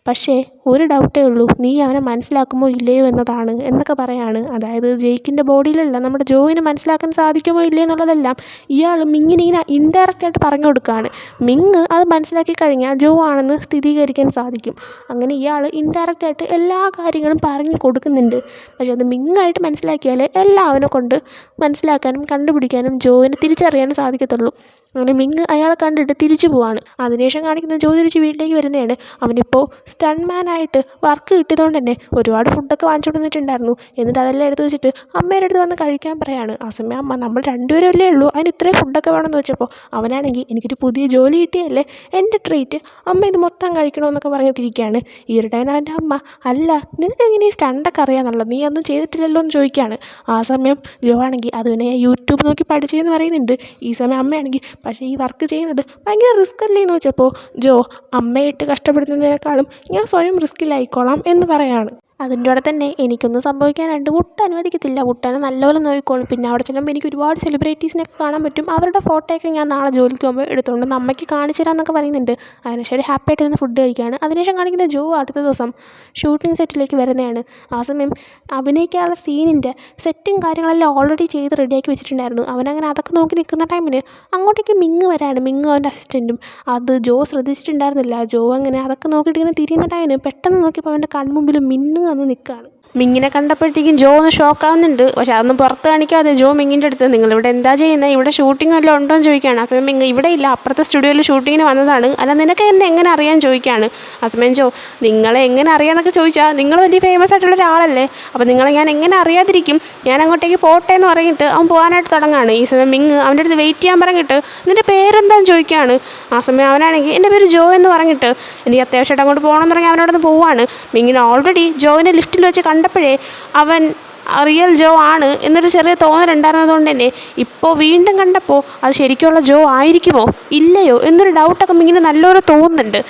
പക്ഷേ ഒരു ഡൗട്ടേ ഉള്ളൂ, നീ അവനെ മനസ്സിലാക്കുമോ ഇല്ലയോ എന്നതാണ് എന്നൊക്കെ പറയാണ്. അതായത് ജെയ്ക്കിൻ്റെ ബോഡിയിലല്ല, നമ്മുടെ ജോയിനെ മനസ്സിലാക്കാൻ സാധിക്കുമോ ഇല്ലയോ എന്നുള്ളതെല്ലാം ഇയാൾ മിങ്ങിനെ ഇങ്ങനെ ഇൻഡയറക്റ്റായിട്ട് പറഞ്ഞു കൊടുക്കുകയാണ്. മിങ് അത് മനസ്സിലാക്കി കഴിഞ്ഞാൽ ജോ ആണെന്ന് സ്ഥിരീകരിക്കാൻ സാധിക്കും. അങ്ങനെ ഇയാൾ ഇൻഡയറക്റ്റായിട്ട് എല്ലാ കാര്യങ്ങളും പറഞ്ഞു കൊടുക്കുന്നുണ്ട്. പക്ഷേ അത് മിങ്ങായിട്ട് മനസ്സിലാക്കിയാൽ എല്ലാം അവനെ കൊണ്ട് മനസ്സിലാക്കാനും കണ്ടുപിടിക്കാനും ജോയിനെ തിരിച്ചറിയാനും സാധിക്കത്തുള്ളൂ. അങ്ങനെ മിങ് അയാളെ കണ്ടിട്ട് തിരിച്ചു പോവാണ്. അതിനുശേഷം കാണിക്കുന്ന ജോ തിരിച്ച് വീട്ടിലേക്ക് വരുന്നതാണ്. അവനിപ്പോൾ സ്റ്റൺമാനായിട്ട് വർക്ക് കിട്ടിയതുകൊണ്ട് തന്നെ ഒരുപാട് ഫുഡൊക്കെ വാങ്ങിച്ചു കൊടുത്തിട്ടുണ്ടായിരുന്നു. എന്നിട്ട് അതെല്ലാം എടുത്ത് വെച്ചിട്ട് അമ്മയുടെ അടുത്ത് വന്ന് കഴിക്കാൻ പറയാണ്. ആ സമയം അമ്മ, നമ്മൾ രണ്ടുപേരും അല്ലേ ഉള്ളൂ, അതിന് ഇത്രയും ഫുഡൊക്കെ വേണമെന്ന് വെച്ചപ്പോൾ അവനാണെങ്കിൽ, എനിക്കൊരു പുതിയ ജോലി കിട്ടിയല്ലേ, എൻ്റെ ട്രീറ്റ്, അമ്മ ഇത് മൊത്തം കഴിക്കണമെന്നൊക്കെ പറഞ്ഞിട്ടിരിക്കുകയാണ്. ഈ ഒരു ടൈം അവൻ്റെ അമ്മ, അല്ല നിനക്ക് എങ്ങനെ ഈ സ്റ്റണ്ടൊക്കെ അറിയാമെന്നുള്ളത്, നീ ഒന്നും ചെയ്തിട്ടില്ലല്ലോ എന്ന് ചോദിക്കുകയാണ്. ആ സമയം ജോ ആണെങ്കിൽ, അത് പിന്നെ ഞാൻ യൂട്യൂബ് നോക്കി പഠിച്ചതെന്ന് പറയുന്നുണ്ട്. ഈ സമയം അമ്മയാണെങ്കിൽ, പക്ഷേ ഈ വർക്ക് ചെയ്യുന്നത് ഭയങ്കര റിസ്ക് അല്ലേ എന്ന് വെച്ചപ്പോൾ ജോ, അമ്മയിട്ട് കഷ്ടപ്പെടുന്നതിനേക്കാളും ഞാൻ സ്വയം റിസ്കിലായിക്കോളാം എന്ന് പറയാണ്. അതിൻ്റെ കൂടെ തന്നെ എനിക്കൊന്നും സംഭവിക്കാനായിട്ട് ഉട്ട് അനുവദിക്കത്തില്ല, ഉട്ടനെ നല്ലപോലെ നോക്കിക്കോളും. പിന്നെ അവിടെ ചെല്ലുമ്പോൾ എനിക്ക് ഒരുപാട് സെലിബ്രിറ്റീസിനൊക്കെ കാണാൻ പറ്റും, അവരുടെ ഫോട്ടോയൊക്കെ ഞാൻ നാളെ ജോലിക്ക് പോകുമ്പോൾ എടുത്തുകൊണ്ട് അമ്മയ്ക്ക് കാണിച്ചു തരാമെന്നൊക്കെ പറയുന്നുണ്ട്. അതിനുശേഷം ഹാപ്പി ആയിട്ടിരുന്ന് ഫുഡ് കഴിക്കുകയാണ്. അതിനുശേഷം കാണിക്കുന്ന ജോ അടുത്ത ദിവസം ഷൂട്ടിംഗ് സെറ്റിലേക്ക് വരുന്നതാണ്. ആ സമയം അഭിനയിക്കാനുള്ള സീനിൻ്റെ സെറ്റും കാര്യങ്ങളെല്ലാം ഓൾറെഡി ചെയ്ത് റെഡിയാക്കി വെച്ചിട്ടുണ്ടായിരുന്നു. അവനങ്ങനെ അതൊക്കെ നോക്കി നിൽക്കുന്ന ടൈമിന് അങ്ങോട്ടേക്ക് മിങ് വരാണ്, മിങ്ങും അവൻ്റെ അസിസ്റ്റൻറ്റും. അത് ജോ ശ്രദ്ധിച്ചിട്ടുണ്ടായിരുന്നില്ല. ജോ അങ്ങനെ അതൊക്കെ നോക്കിയിട്ട് ഇങ്ങനെ തിരിയുന്ന ടൈമിന് പെട്ടെന്ന് നോക്കിയപ്പോൾ അവൻ്റെ കൺമുമ്പിൽ മിന്നു വന്ന് നിൽക്കുകയാണ്. മിങ്ങിനെ കണ്ടപ്പോഴത്തേക്കും ജോ ഒന്ന് ഷോക്കാവുന്നുണ്ട്. പക്ഷെ അതൊന്നും പുറത്ത് കാണിക്കാതെ ജോ മിങ്ങിൻ്റെ അടുത്ത്, നിങ്ങളിവിടെ എന്താ ചെയ്യുന്നത്, ഇവിടെ ഷൂട്ടിംഗ് വല്ലതും ഉണ്ടോ എന്ന് ചോദിക്കുകയാണ്. ആ സമയം മിങ്, ഇവിടെ ഇല്ല, അപ്പുറത്തെ സ്റ്റുഡിയോയിൽ ഷൂട്ടിങ്ങിന് വന്നതാണ്, അല്ല നിനക്ക് എങ്ങനെ അറിയാൻ ചോദിക്കുകയാണ്. ആ സമയം ജോ, നിങ്ങളെ എങ്ങനെ അറിയാമെന്നൊക്കെ ചോദിച്ചാൽ നിങ്ങൾ വലിയ ഫേമസ് ആയിട്ടുള്ള ഒരാളല്ലേ, അപ്പോൾ നിങ്ങളെ ഞാൻ എങ്ങനെ അറിയാതിരിക്കും, ഞാൻ അങ്ങോട്ടേക്ക് പോട്ടെ എന്ന് പറഞ്ഞിട്ട് അവൻ പോകാനായിട്ട് തുടങ്ങുകയാണ്. ഈ സമയം മിങ് അവൻ്റെ അടുത്ത് വെയിറ്റ് ചെയ്യാൻ പറഞ്ഞിട്ട്, നിൻ്റെ പേരെന്താണെന്ന് ചോദിക്കുകയാണ്. ആ സമയം അവനാണെങ്കിൽ, എൻ്റെ പേര് ജോ എന്ന് പറഞ്ഞിട്ട്, എനിക്ക് അത്യാവശ്യമായിട്ട് അങ്ങോട്ട് പോകണമെന്ന് പറഞ്ഞാൽ അവനോടൊന്ന് പോവുകയാണ്. മിങ്ങിന് ഓൾറെഡി ജോയിനെ ലിഫ്റ്റിൽ വെച്ച് കണ്ടപ്പോഴേ അവൻ റിയൽ ജോ ആണ് എന്നൊരു ചെറിയ തോന്നലുണ്ടായിരുന്നതുകൊണ്ട് തന്നെ ഇപ്പോൾ വീണ്ടും കണ്ടപ്പോൾ അത് ശരിക്കുള്ള ജോ ആയിരിക്കുമോ ഇല്ലയോ എന്നൊരു ഡൗട്ടൊക്കെ മിങ്ങിന് നല്ലൊരു തോന്നുന്നുണ്ട്.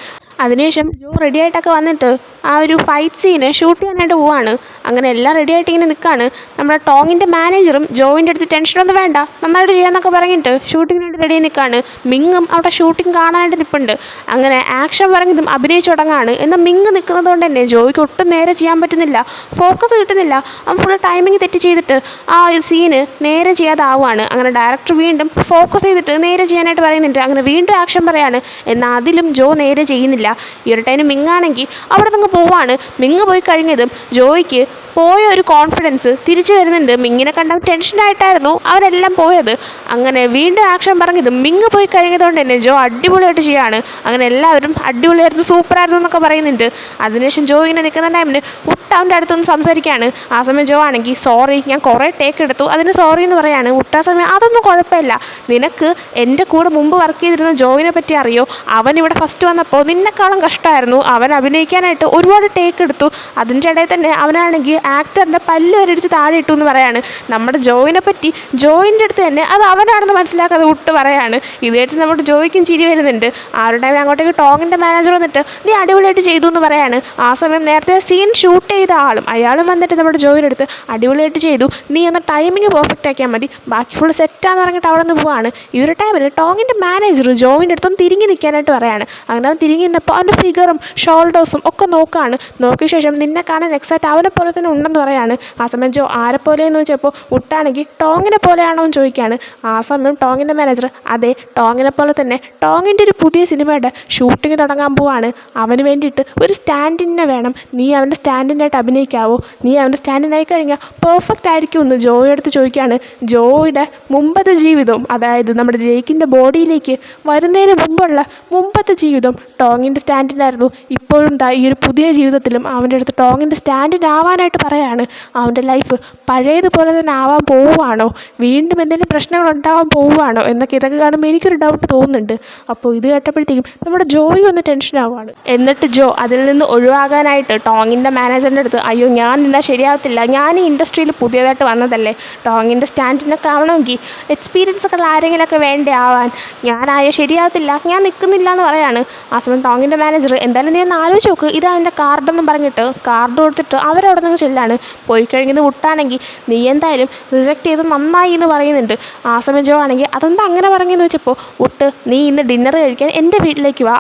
അതിനുശേഷം ജോ റെഡി ആയിട്ടൊക്കെ വന്നിട്ട് ആ ഒരു ഫൈറ്റ് സീന് ഷൂട്ട് ചെയ്യാനായിട്ട് പോവാണ്. അങ്ങനെ എല്ലാം റെഡി ആയിട്ട് ഇങ്ങനെ നിൽക്കുകയാണ്. നമ്മുടെ ടോങ്ങിൻ്റെ മാനേജറും ജോയിൻ്റെ അടുത്ത് ടെൻഷനൊന്നും വേണ്ട, നന്നായിട്ട് ചെയ്യാമെന്നൊക്കെ പറഞ്ഞിട്ട് ഷൂട്ടിങ്ങിനായിട്ട് റെഡി ആയി നിൽക്കുകയാണ്. മിങ്ങും അവിടെ ഷൂട്ടിംഗ് കാണാനായിട്ട് നിൽപ്പുണ്ട്. അങ്ങനെ ആക്ഷൻ പറഞ്ഞതും അഭിനയിച്ചു തുടങ്ങുകയാണ്. എന്നാൽ മിങ് നിൽക്കുന്നത് കൊണ്ട് തന്നെ ജോയ്ക്ക് ഒട്ടും നേരെ ചെയ്യാൻ പറ്റുന്നില്ല, ഫോക്കസ് കിട്ടുന്നില്ല. അവൻ ഫുൾ ടൈമിങ് തെറ്റ് ചെയ്തിട്ട് ആ സീന് നേരെ ചെയ്യാതാവുകയാണ്. അങ്ങനെ ഡയറക്ടർ വീണ്ടും ഫോക്കസ് ചെയ്തിട്ട് നേരെ ചെയ്യാനായിട്ട് പറയുന്നുണ്ട്. അങ്ങനെ വീണ്ടും ആക്ഷൻ പറയാണ്. എന്നാൽ അതിലും ജോ നേരെ ചെയ്യുന്നില്ല. ഈ ഒരു ടൈം മിങ്ങാണെങ്കിൽ അവിടെ നിന്ന് പോവാണ്. മിങ് പോയി കഴിഞ്ഞതും ജോയ്ക്ക് പോയ ഒരു കോൺഫിഡൻസ് തിരിച്ചു വരുന്നുണ്ട്. മിങ്ങിനെ കണ്ട ടെൻഷനായിട്ടായിരുന്നു അവരെല്ലാം പോയത്. അങ്ങനെ വീണ്ടും ആക്ഷൻ പറഞ്ഞത് മിങ് പോയി കഴിഞ്ഞതുകൊണ്ട് തന്നെ ജോ അടിപൊളിയായിട്ട് ചെയ്യാണ്. അങ്ങനെ എല്ലാവരും അടിപൊളിയായിരുന്നു, സൂപ്പറായിരുന്നു എന്നൊക്കെ പറയുന്നുണ്ട്. അതിനുശേഷം ജോ ഇങ്ങനെ നിൽക്കുന്ന ടൈമിന് ഉട്ട അവൻ്റെ അടുത്തൊന്ന് സംസാരിക്കുകയാണ്. ആ സമയം ജോ ആണെങ്കിൽ സോറി, ഞാൻ കുറേ ടേക്ക് എടുത്തു, അതിന് സോറി എന്ന് പറയാണ്. ഉട്ട ആ സമയം അതൊന്നും കുഴപ്പമില്ല, നിനക്ക് എൻ്റെ കൂടെ മുമ്പ് വർക്ക് ചെയ്തിരുന്ന ജോയിനെ പറ്റി അറിയോ? അവൻ ഇവിടെ ഫസ്റ്റ് വന്നപ്പോൾ നിന്നെക്കാളും കഷ്ടമായിരുന്നു. അവൻ അഭിനയിക്കാനായിട്ട് ഒരുപാട് ടേക്ക് എടുത്തു. അതിൻ്റെ ഇടയിൽ തന്നെ അവനാണെങ്കിൽ ആക്ടറിൻ്റെ പല്ല് വരെ അടിച്ച് താഴെ ഇട്ടു എന്ന് പറയാണ്. നമ്മുടെ ജോയിനെ പറ്റി ജോയിൻ്റെ അടുത്ത് തന്നെ അത് അവനാണെന്ന് മനസ്സിലാക്കാതെ ഉട്ട് പറയാണ്. ഇതായിട്ട് നമ്മുടെ ജോയിക്കും ചിരി വരുന്നുണ്ട്. ആരുടെ അങ്ങോട്ടേക്ക് ടോങ്ങിൻ്റെ മാനേജർ വന്നിട്ട് നീ അടിപൊളിയായിട്ട് ചെയ്തു എന്ന് പറയാണ്. ആ സമയം നേരത്തെ സീൻ ഷൂട്ട് ചെയ്ത അയാളും വന്നിട്ട് നമ്മുടെ ജോയിൻ്റെ അടുത്ത് അടിപൊളിയായിട്ട് ചെയ്തു, നീ എന്ന ടൈമിങ് പെർഫെക്റ്റ് ആക്കിയാൽ മതി, ബാക്കി ഫുൾ സെറ്റാന്ന് പറഞ്ഞിട്ട് അവിടെ നിന്ന് പോവാണ്. ഈ ഒരു ടൈമിൽ ടോങ്ങിൻ്റെ മാനേജർ ജോയിൻ്റെ അടുത്തൊന്ന് തിരിഞ്ഞ് നിൽക്കാനായിട്ട് പറയാണ്. അങ്ങനെ അവൻ തിരിഞ്ഞ് നിന്നപ്പോൾ അവൻ്റെ ഫിഗറും ഷോൾഡേഴ്സും ഒക്കെ നോക്കുകയാണ്. നോക്കിയ ശേഷം നിന്നെ കാണാൻ എക്സാക്റ്റ് അവനെ പോലെ തന്നെ ഉണ്ടെന്ന് പറയാണ്. ആ സമയം ജോ ആരെ പോലെയെന്ന് വെച്ചപ്പോൾ ഉട്ടാണെങ്കിൽ ടോങ്ങിനെ പോലെയാണോ എന്ന് ചോദിക്കുകയാണ്. ആ സമയം ടോങ്ങിൻ്റെ മാനേജർ അതെ ടോങ്ങിനെ പോലെ തന്നെ, ടോങ്ങിൻ്റെ ഒരു പുതിയ സിനിമയുടെ ഷൂട്ടിംഗ് തുടങ്ങാൻ പോവാണ്, അവന് വേണ്ടിയിട്ട് ഒരു സ്റ്റാൻഡിനെ വേണം, നീ അവൻ്റെ സ്റ്റാൻഡിനായിട്ട് അഭിനയിക്കാവോ? നീ അവൻ്റെ സ്റ്റാൻഡിനായി കഴിഞ്ഞാൽ പെർഫെക്റ്റ് ആയിരിക്കും എന്ന് ജോയുടെ അടുത്ത് ചോദിക്കുകയാണ്. ജോയുടെ മുമ്പത്തെ ജീവിതം, അതായത് നമ്മുടെ ജേക്കിൻ്റെ ബോഡിയിലേക്ക് വരുന്നതിന് മുമ്പത്തെ ജീവിതം ടോങ്ങിൻ്റെ സ്റ്റാൻഡിനായിരുന്നു. ഇപ്പോഴും ഈ ഒരു പുതിയ ജീവിതത്തിലും അവൻ്റെ അടുത്ത് ടോങ്ങിൻ്റെ സ്റ്റാൻഡിനാവാനായിട്ട് പറയാണ്. അവൻ്റെ ലൈഫ് പഴയതുപോലെ തന്നെ ആവാൻ പോവുകയാണോ, വീണ്ടും എന്തെങ്കിലും പ്രശ്നങ്ങൾ ഉണ്ടാവാൻ പോവുകയാണോ എന്നൊക്കെ ഇതൊക്കെ കാണുമ്പോൾ എനിക്കൊരു ഡൗട്ട് തോന്നുന്നുണ്ട്. അപ്പോൾ ഇത് കേട്ടപ്പോഴത്തേക്കും നമ്മുടെ ജോയി ഒന്ന് ടെൻഷനാവുകയാണ്. എന്നിട്ട് ജോ അതിൽ നിന്ന് ഒഴിവാകാനായിട്ട് ടോങ്ങിൻ്റെ മാനേജറിൻ്റെ അടുത്ത് അയ്യോ ഞാൻ നിന്നാൽ ശരിയാവത്തില്ല, ഞാൻ ഈ ഇൻഡസ്ട്രിയിൽ പുതിയതായിട്ട് വന്നതല്ലേ, ടോങ്ങിൻ്റെ സ്റ്റാൻഡിനൊക്കെ ആവണമെങ്കിൽ എക്സ്പീരിയൻസ് ഒക്കെ ആരെങ്കിലുമൊക്കെ വേണ്ടേ ആവാൻ, ഞാനായ ശരിയാവത്തില്ല, ഞാൻ നിൽക്കുന്നില്ല എന്ന് പറയാണ്. ആ സമയം ടോങ്ങിൻ്റെ മാനേജർ എന്തായാലും നീ ഒന്ന് ആലോചിച്ച് നോക്ക്, ഇതാ എൻ്റെ കാർഡെന്നും പറഞ്ഞിട്ട് കാർഡ് കൊടുത്തിട്ട് അവരവിടെ നിന്ന് ചെല്ലാണ്. പോയി കഴിഞ്ഞത് വിട്ടാണെങ്കിൽ നീ എന്തായാലും റിജക്റ്റ് ചെയ്ത് നന്നായി എന്ന് പറയുന്നുണ്ട്. ആ സമയം ജോ ആണെങ്കിൽ അതെന്താ അങ്ങനെ പറഞ്ഞെന്ന് വെച്ചപ്പോൾ ഉട്ട് നീ ഇന്ന് ഡിന്നർ കഴിക്കാൻ എൻ്റെ വീട്ടിലേക്ക് വാ,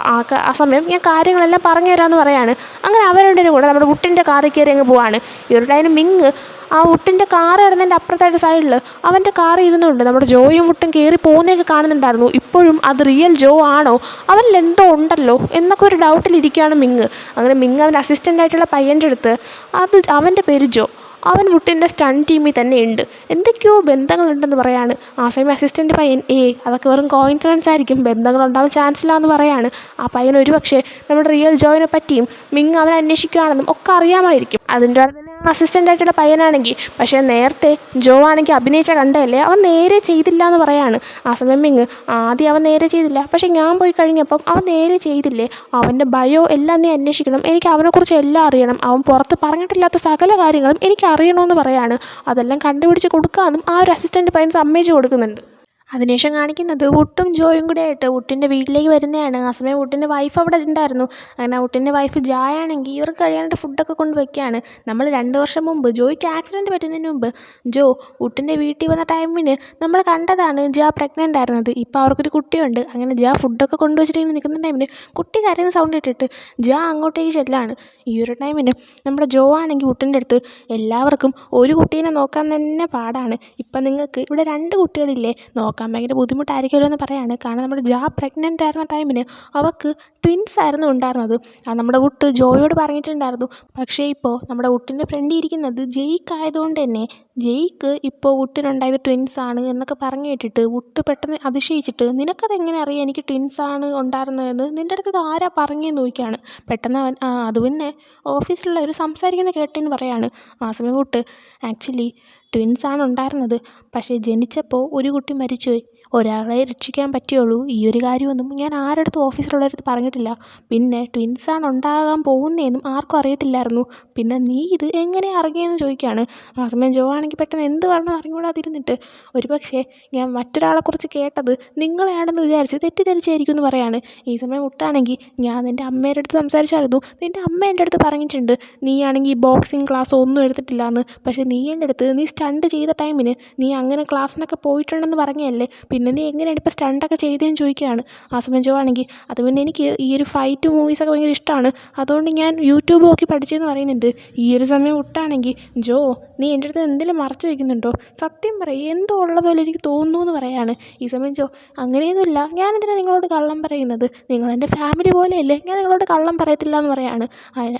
ആ സമയം ഞാൻ കാര്യങ്ങളെല്ലാം പറഞ്ഞു തരാമെന്ന് പറയാണ്. അങ്ങനെ അവരുടെ കൂടെ നമ്മുടെ ഉട്ടിൻ്റെ കാറിൽ കയറി അങ്ങ് പോവാണ്. ഈ ഒരു ടൈം മിങ് ആ ഉട്ടിൻ്റെ കാറ് കിടന്നതിൻ്റെ അപ്പുറത്തായിട്ട് സൈഡിൽ അവൻ്റെ കാറ് ഇരുന്നുണ്ട്. നമ്മുടെ ജോയും ഉട്ടും കയറി പോകുന്നതൊക്കെ കാണുന്നുണ്ടായിരുന്നു. ഇപ്പോഴും അത് റിയൽ ജോ ആണോ, അവനിൽ എന്തോ ഉണ്ടല്ലോ എന്നൊക്കെ ഒരു ഡൗട്ടിലിരിക്കുകയാണ് മിങ്. അങ്ങനെ മിങ് അവൻ്റെ അസിസ്റ്റൻ്റായിട്ടുള്ള പയ്യൻ്റെ അടുത്ത് അവൻ്റെ പേര് ജോ, അവൻ വുട്ടിൻ്റെ സ്റ്റൺ ടീമിൽ തന്നെ ഉണ്ട്, എന്തൊക്കെയോ ബന്ധങ്ങളുണ്ടെന്ന് പറയാണ്. ആ സമയം അസിസ്റ്റൻ്റ് പയ്യൻ അതൊക്കെ വെറും കോയിൻസിഡൻസ് ആയിരിക്കും, ബന്ധങ്ങളുണ്ടാവാൻ ചാൻസ് ഇല്ല എന്ന് പറയാണ്. ആ പയ്യൻ ഒരു പക്ഷേ നമ്മുടെ റിയൽ ജോയിനെ പറ്റിയും മിങ് അവനെ അന്വേഷിക്കുകയാണെന്നും ഒക്കെ അറിയാമായിരിക്കും. അതിൻ്റെ തന്നെ അസിസ്റ്റൻ്റായിട്ടുള്ള പയ്യനാണെങ്കിൽ പക്ഷേ നേരത്തെ ജോ ആണെങ്കിൽ അഭിനയിച്ച കണ്ടതല്ലേ, അവൻ നേരെ ചെയ്തില്ല എന്ന് പറയാണ്. ആ സമയം മിങ് ആദ്യം അവൻ നേരെ ചെയ്തില്ല, പക്ഷേ ഞാൻ പോയി കഴിഞ്ഞപ്പം അവൻ നേരെ ചെയ്തില്ലേ, അവൻ്റെ ബയോ എല്ലാം നീ അന്വേഷിക്കണം, എനിക്ക് അവനെക്കുറിച്ച് എല്ലാം അറിയണം, അവൻ പുറത്ത് പറഞ്ഞിട്ടില്ലാത്ത സകല കാര്യങ്ങളും എനിക്ക് അറിയണമെന്ന് പറയാണ്. അതെല്ലാം കണ്ടുപിടിച്ച് കൊടുക്കാമെന്നും ആ ഒരു അസിസ്റ്റൻ്റ് പയ്യൻ സമ്മതിച്ച് കൊടുക്കുന്നുണ്ട്. അതിനുശേഷം കാണിക്കുന്നത് വുട്ടും ജോയും കൂടെ ആയിട്ട് വുട്ടിൻ്റെ വീട്ടിലേക്ക് വരുന്നതാണ്. ആ സമയം വുട്ടിൻ്റെ വൈഫ് അവിടെ ഉണ്ടായിരുന്നു. അങ്ങനെ വുട്ടിൻ്റെ വൈഫ് ജായ ആണെങ്കിൽ ഇവർക്ക് കഴിയാനായിട്ട് ഫുഡൊക്കെ കൊണ്ട് വയ്ക്കുകയാണ്. നമ്മൾ 2 വർഷം മുമ്പ് ജോയ്ക്ക് ആക്സിഡൻറ്റ് പറ്റുന്നതിന് മുമ്പ് ജോ വുട്ടിൻ്റെ വീട്ടിൽ വന്ന ടൈമിന് നമ്മൾ കണ്ടതാണ് ജാ പ്രഗ്നൻ്റ് ആയിരുന്നത്. ഇപ്പോൾ അവർക്കൊരു കുട്ടിയുണ്ട്. അങ്ങനെ ജാ ഫുഡൊക്കെ കൊണ്ടുവച്ചിട്ട് നിൽക്കുന്ന ടൈമിന് കുട്ടി കരയുന്ന സൗണ്ട് ഇട്ടിട്ട് ജാ അങ്ങോട്ടേക്ക് ചെല്ലാണ്. ഈ ഒരു ടൈമിന് നമ്മുടെ ജോ ആണെങ്കിൽ വുട്ടിൻ്റെ അടുത്ത് എല്ലാവർക്കും ഒരു കുട്ടീനെ നോക്കാൻ തന്നെ പാടാണ്, ഇപ്പം നിങ്ങൾക്ക് ഇവിടെ 2 കുട്ടികളില്ലേ, നോക്കാൻ ഭയങ്കര ബുദ്ധിമുട്ടായിരിക്കുമല്ലോ എന്ന് പറയാണ്. കാരണം നമ്മുടെ ജാ പ്രഗ്നൻ്റ് ആയിരുന്ന ടൈമിന് അവൾക്ക് ട്വിൻസ് ആയിരുന്നു ഉണ്ടായിരുന്നത്. അത് നമ്മുടെ വുട്ട് ജോയോട് പറഞ്ഞിട്ടുണ്ടായിരുന്നു. പക്ഷേ ഇപ്പോൾ നമ്മുടെ വുട്ടിൻ്റെ ഫ്രണ്ട് ഇരിക്കുന്നത് ജെയ്ക്ക് ആയതുകൊണ്ട് തന്നെ ജെയ്ക്ക് ഇപ്പോൾ വുട്ടിനുണ്ടായത് ട്വിൻസ് ആണ് എന്നൊക്കെ പറഞ്ഞു കേട്ടിട്ട് വുട്ട് പെട്ടെന്ന് അതിശയിച്ചിട്ട് നിനക്കതെങ്ങനെ അറിയാം എനിക്ക് ട്വിൻസ് ആണ് ഉണ്ടായിരുന്നതെന്ന്, നിൻ്റെ അടുത്ത് ഇത് ആരാ പറഞ്ഞതെന്ന് ചോദിക്കുകയാണ്. പെട്ടെന്ന് അവൻ അത് പിന്നെ ഓഫീസിലുള്ളവർ സംസാരിക്കുന്ന കേട്ടെന്ന് പറയാണ്. ആ സമയം വുട്ട് ആക്ച്വലി ട്വിൻസാണ് ഉണ്ടായിരുന്നത്, പക്ഷേ ജനിച്ചപ്പോൾ ഒരു കുട്ടി മരിച്ചുപോയി, ഒരാളെ രക്ഷിക്കാൻ പറ്റുകയുള്ളൂ, ഈ ഒരു കാര്യമൊന്നും ഞാൻ ആരുടെ ഓഫീസിലുള്ളവരടുത്ത് പറഞ്ഞിട്ടില്ല, പിന്നെ ട്വിൻസാണ് ഉണ്ടാകാൻ പോകുന്നതെന്നും ആർക്കും അറിയത്തില്ലായിരുന്നു, പിന്നെ നീ ഇത് എങ്ങനെ അറിഞ്ഞതെന്ന് ചോദിക്കുകയാണ്. ആ സമയം ജോ ആണെങ്കിൽ പെട്ടെന്ന് എന്ത് പറഞ്ഞാൽ അറിഞ്ഞുകൂടാതിരുന്നിട്ട് ഒരു പക്ഷേ ഞാൻ മറ്റൊരാളെക്കുറിച്ച് കേട്ടത് നിങ്ങളെയാണെന്ന് വിചാരിച്ച് തെറ്റിദ്ധരിച്ചായിരിക്കും എന്ന് പറയാണ്. ഈ സമയം മുട്ടാണെങ്കിൽ ഞാൻ നിൻ്റെ അമ്മയുടെ അടുത്ത് സംസാരിച്ചായിരുന്നു, നിൻ്റെ അമ്മ എൻ്റെ അടുത്ത് പറഞ്ഞിട്ടുണ്ട് നീയാണെങ്കിൽ ബോക്സിങ് ക്ലാസ് ഒന്നും എടുത്തിട്ടില്ല എന്ന്, പക്ഷേ നീ എൻ്റെ അടുത്ത് നീ സ്റ്റണ്ട് ചെയ്ത ടൈമിന് നീ അങ്ങനെ ക്ലാസ്സിനൊക്കെ പോയിട്ടുണ്ടെന്ന് പറഞ്ഞതല്ലേ, പിന്നെ നീ എങ്ങനെയാണ് ഇപ്പോൾ സ്റ്റണ്ടൊക്കെ ചെയ്തതെന്ന് ചോദിക്കുകയാണ്. ആ സമയം ജോ ആണെങ്കിൽ അത് പിന്നെ എനിക്ക് ഈ ഒരു ഫൈറ്റ് മൂവീസൊക്കെ ഭയങ്കര ഇഷ്ടമാണ്, അതുകൊണ്ട് ഞാൻ യൂട്യൂബ് നോക്കി പഠിച്ചതെന്ന് പറയുന്നുണ്ട്. ഈ ഒരു സമയം വിട്ടാണെങ്കിൽ ജോ, നീ എൻ്റെ അടുത്ത് എന്തെങ്കിലും മറച്ചു വയ്ക്കുന്നുണ്ടോ? സത്യം പറയും, എന്തോ ഉള്ളതുപോലെ എനിക്ക് തോന്നുന്നു എന്ന് പറയാണ്. ഈ സമയം ജോ, അങ്ങനെയൊന്നുമില്ല, ഞാനെന്തിനാണ് നിങ്ങളോട് കള്ളം പറയുന്നത്? നിങ്ങൾ എൻ്റെ ഫാമിലി പോലെയല്ലേ, ഞാൻ നിങ്ങളോട് കള്ളം പറയത്തില്ല എന്ന് പറയാണ്.